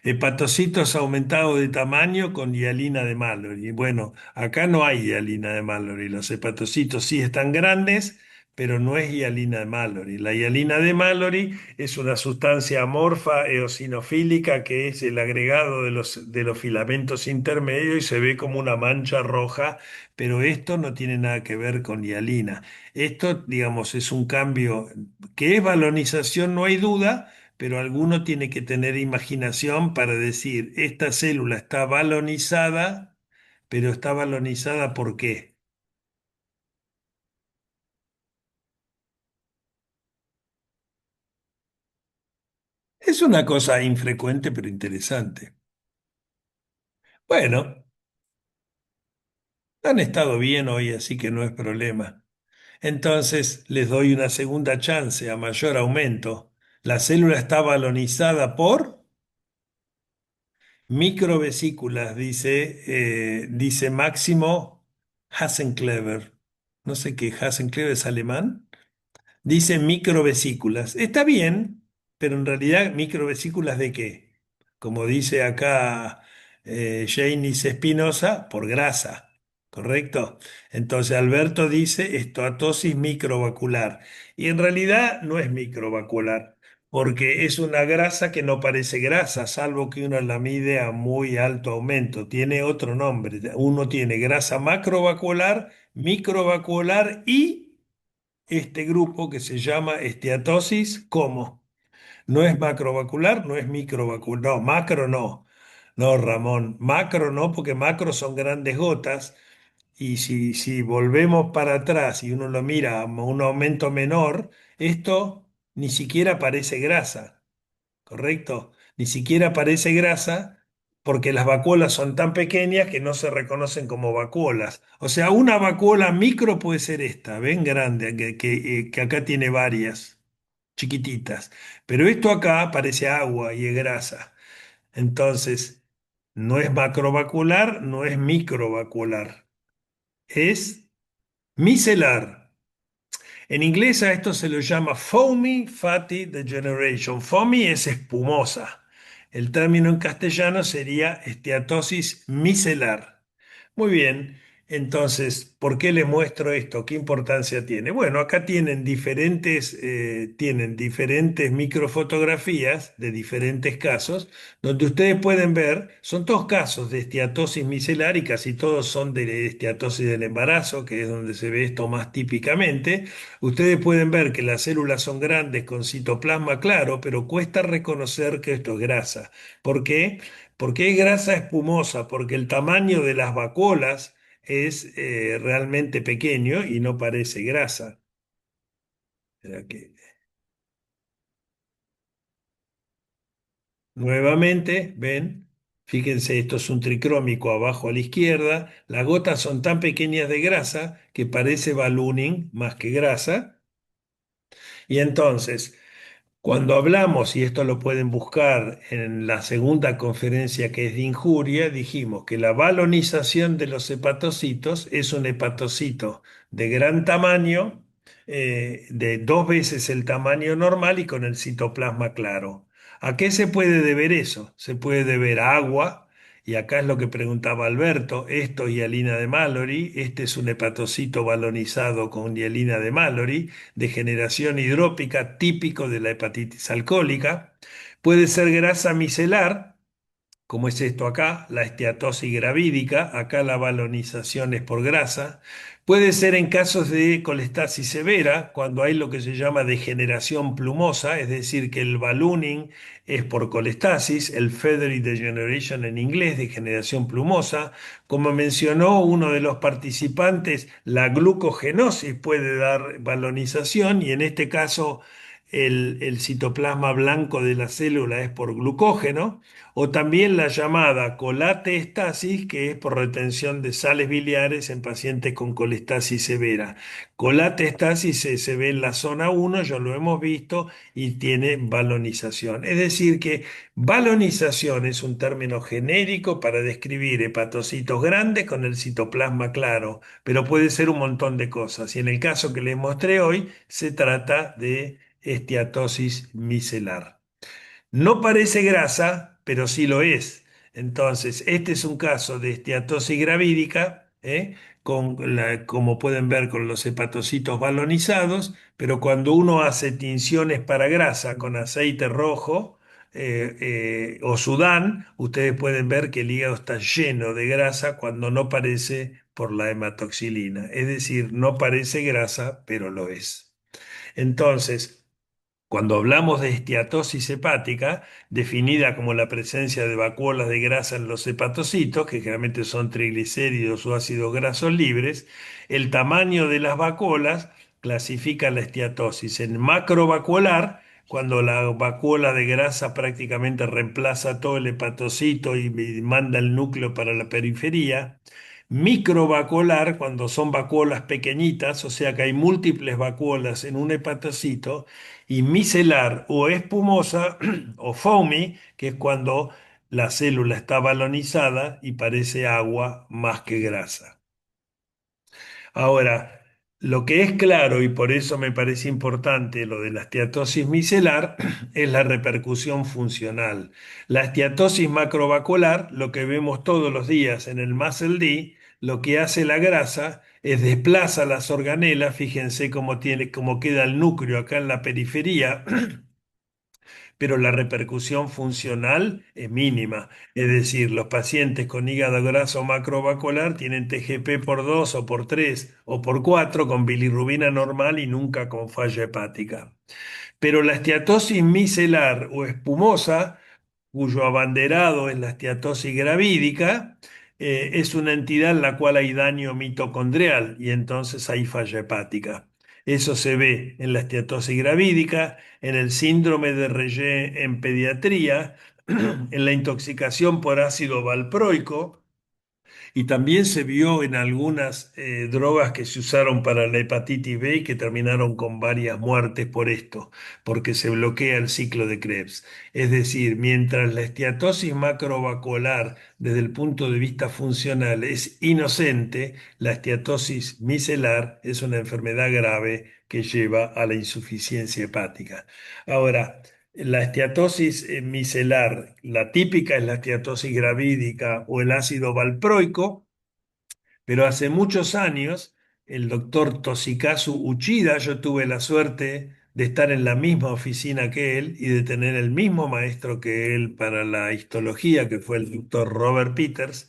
Hepatocitos aumentados de tamaño con hialina de Mallory. Bueno, acá no hay hialina de Mallory. Los hepatocitos sí están grandes, pero no es hialina de Mallory. La hialina de Mallory es una sustancia amorfa eosinofílica que es el agregado de los filamentos intermedios y se ve como una mancha roja, pero esto no tiene nada que ver con hialina. Esto, digamos, es un cambio que es balonización, no hay duda, pero alguno tiene que tener imaginación para decir, esta célula está balonizada, pero está balonizada ¿por qué? Es una cosa infrecuente pero interesante. Bueno, han estado bien hoy, así que no es problema. Entonces les doy una segunda chance a mayor aumento. La célula está balonizada por microvesículas, dice Máximo Hasenclever. no sé qué, Hasenclev es alemán, dice microvesículas. Está bien, pero en realidad microvesículas ¿de qué? Como dice acá Jainis Espinosa, por grasa, ¿correcto? Entonces Alberto dice esteatosis microvacular. Y en realidad no es microvacular, porque es una grasa que no parece grasa, salvo que uno la mide a muy alto aumento. Tiene otro nombre. Uno tiene grasa macrovacular, microvacular y este grupo que se llama esteatosis, ¿cómo? No es macrovacular, no es microvacular, no, macro no. No, Ramón, macro no, porque macro son grandes gotas y si volvemos para atrás y uno lo mira a un aumento menor, esto ni siquiera parece grasa. ¿Correcto? Ni siquiera parece grasa porque las vacuolas son tan pequeñas que no se reconocen como vacuolas. O sea, una vacuola micro puede ser esta, ven grande, que acá tiene varias, chiquititas. Pero esto acá parece agua y es grasa. Entonces, no es macrovacular, no es microvacular, es micelar. En inglés a esto se lo llama foamy fatty degeneration. Foamy es espumosa. El término en castellano sería esteatosis micelar. Muy bien, entonces, ¿por qué les muestro esto? ¿Qué importancia tiene? Bueno, acá tienen diferentes microfotografías de diferentes casos, donde ustedes pueden ver, son todos casos de esteatosis micelar y casi todos son de esteatosis del embarazo, que es donde se ve esto más típicamente. Ustedes pueden ver que las células son grandes con citoplasma claro, pero cuesta reconocer que esto es grasa. ¿Por qué? Porque es grasa espumosa, porque el tamaño de las vacuolas es realmente pequeño y no parece grasa. Espera que- Nuevamente, ven, fíjense, esto es un tricrómico abajo a la izquierda. Las gotas son tan pequeñas de grasa que parece ballooning más que grasa. Y entonces, cuando hablamos, y esto lo pueden buscar en la segunda conferencia que es de injuria, dijimos que la balonización de los hepatocitos es un hepatocito de gran tamaño, de dos veces el tamaño normal y con el citoplasma claro. ¿A qué se puede deber eso? Se puede deber a agua, y acá es lo que preguntaba Alberto, esto y hialina de Mallory, este es un hepatocito balonizado con hialina de Mallory de generación hidrópica típico de la hepatitis alcohólica. Puede ser grasa micelar, como es esto acá, la esteatosis gravídica, acá la balonización es por grasa. Puede ser en casos de colestasis severa, cuando hay lo que se llama degeneración plumosa, es decir, que el ballooning es por colestasis, el feathery degeneration en inglés, degeneración plumosa. Como mencionó uno de los participantes, la glucogenosis puede dar balonización y en este caso el citoplasma blanco de la célula es por glucógeno o también la llamada colateestasis, que es por retención de sales biliares en pacientes con colestasis severa. Colateestasis se ve en la zona 1, ya lo hemos visto, y tiene balonización. Es decir, que balonización es un término genérico para describir hepatocitos grandes con el citoplasma claro, pero puede ser un montón de cosas. Y en el caso que les mostré hoy, se trata de esteatosis micelar. No parece grasa, pero sí lo es. Entonces, este es un caso de esteatosis gravídica, como pueden ver con los hepatocitos balonizados, pero cuando uno hace tinciones para grasa con aceite rojo o sudán, ustedes pueden ver que el hígado está lleno de grasa cuando no parece por la hematoxilina. Es decir, no parece grasa, pero lo es. Entonces, cuando hablamos de esteatosis hepática, definida como la presencia de vacuolas de grasa en los hepatocitos, que generalmente son triglicéridos o ácidos grasos libres, el tamaño de las vacuolas clasifica la esteatosis en macrovacuolar, cuando la vacuola de grasa prácticamente reemplaza todo el hepatocito y manda el núcleo para la periferia. Microvacuolar, cuando son vacuolas pequeñitas, o sea que hay múltiples vacuolas en un hepatocito, y micelar o espumosa o foamy, que es cuando la célula está balonizada y parece agua más que grasa. Ahora, Lo que es claro, y por eso me parece importante lo de la esteatosis micelar, es la repercusión funcional. La esteatosis macrovascular, lo que vemos todos los días en el Muscle D, lo que hace la grasa es desplaza las organelas, fíjense cómo queda el núcleo acá en la periferia, pero la repercusión funcional es mínima. Es decir, los pacientes con hígado graso macrovascular tienen TGP por 2 o por 3 o por 4 con bilirrubina normal y nunca con falla hepática. Pero la esteatosis micelar o espumosa, cuyo abanderado es la esteatosis gravídica, es una entidad en la cual hay daño mitocondrial y entonces hay falla hepática. Eso se ve en la esteatosis gravídica, en el síndrome de Reye en pediatría, en la intoxicación por ácido valproico, y también se vio en algunas drogas que se usaron para la hepatitis B y que terminaron con varias muertes por esto, porque se bloquea el ciclo de Krebs. Es decir, mientras la esteatosis macrovascular desde el punto de vista funcional es inocente, la esteatosis micelar es una enfermedad grave que lleva a la insuficiencia hepática. Ahora, la esteatosis micelar, la típica es la esteatosis gravídica o el ácido valproico, pero hace muchos años el doctor Toshikazu Uchida, yo tuve la suerte de estar en la misma oficina que él y de tener el mismo maestro que él para la histología, que fue el doctor Robert Peters.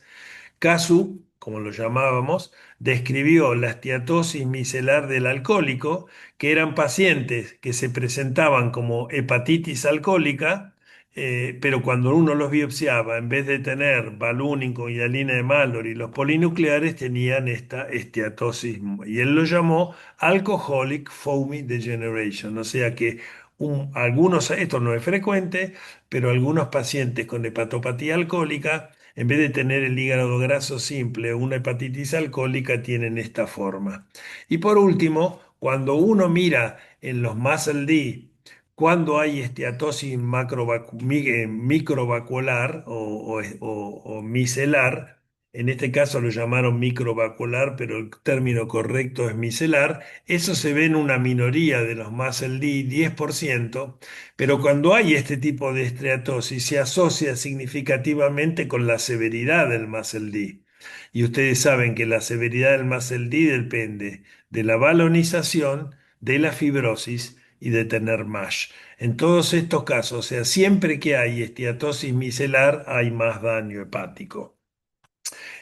Casu, como lo llamábamos, describió la esteatosis micelar del alcohólico, que eran pacientes que se presentaban como hepatitis alcohólica, pero cuando uno los biopsiaba, en vez de tener balúnico y hialina de Mallory y los polinucleares, tenían esta esteatosis. Y él lo llamó Alcoholic Foamy Degeneration, o sea que esto no es frecuente, pero algunos pacientes con hepatopatía alcohólica en vez de tener el hígado graso simple o una hepatitis alcohólica, tienen esta forma. Y por último, cuando uno mira en los muscle D, cuando hay esteatosis microvascular o micelar, en este caso lo llamaron microvascular, pero el término correcto es micelar, eso se ve en una minoría de los muscle D, 10%, pero cuando hay este tipo de esteatosis se asocia significativamente con la severidad del muscle D. Y ustedes saben que la severidad del muscle D depende de la balonización, de la fibrosis y de tener MASH. En todos estos casos, o sea, siempre que hay esteatosis micelar, hay más daño hepático.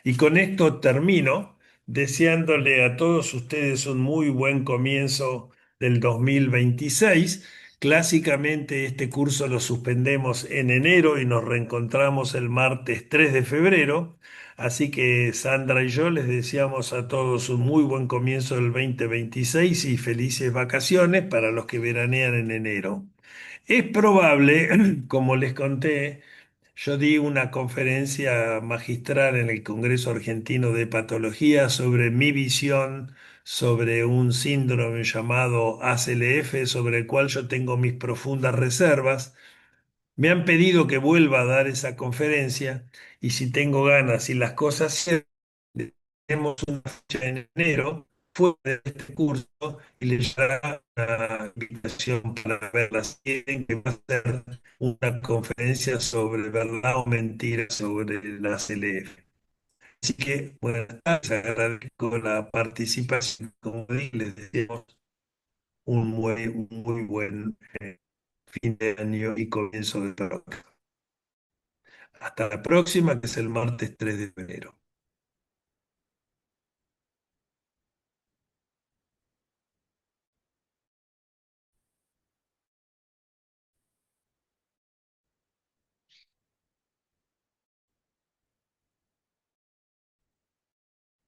Y con esto termino, deseándole a todos ustedes un muy buen comienzo del 2026. Clásicamente este curso lo suspendemos en enero y nos reencontramos el martes 3 de febrero. Así que Sandra y yo les deseamos a todos un muy buen comienzo del 2026 y felices vacaciones para los que veranean en enero. Es probable, como les conté, yo di una conferencia magistral en el Congreso Argentino de Patología sobre mi visión sobre un síndrome llamado ACLF, sobre el cual yo tengo mis profundas reservas. Me han pedido que vuelva a dar esa conferencia y si tengo ganas y las cosas se tenemos una fecha en enero fuera de este curso y les dará una invitación para verla. Si quieren, que va a ser una conferencia sobre verdad o mentira sobre la CLF. Así que, buenas tardes, agradezco la participación. Como dije, les deseamos un muy buen fin de año y comienzo de próximo. Hasta la próxima, que es el martes 3 de febrero.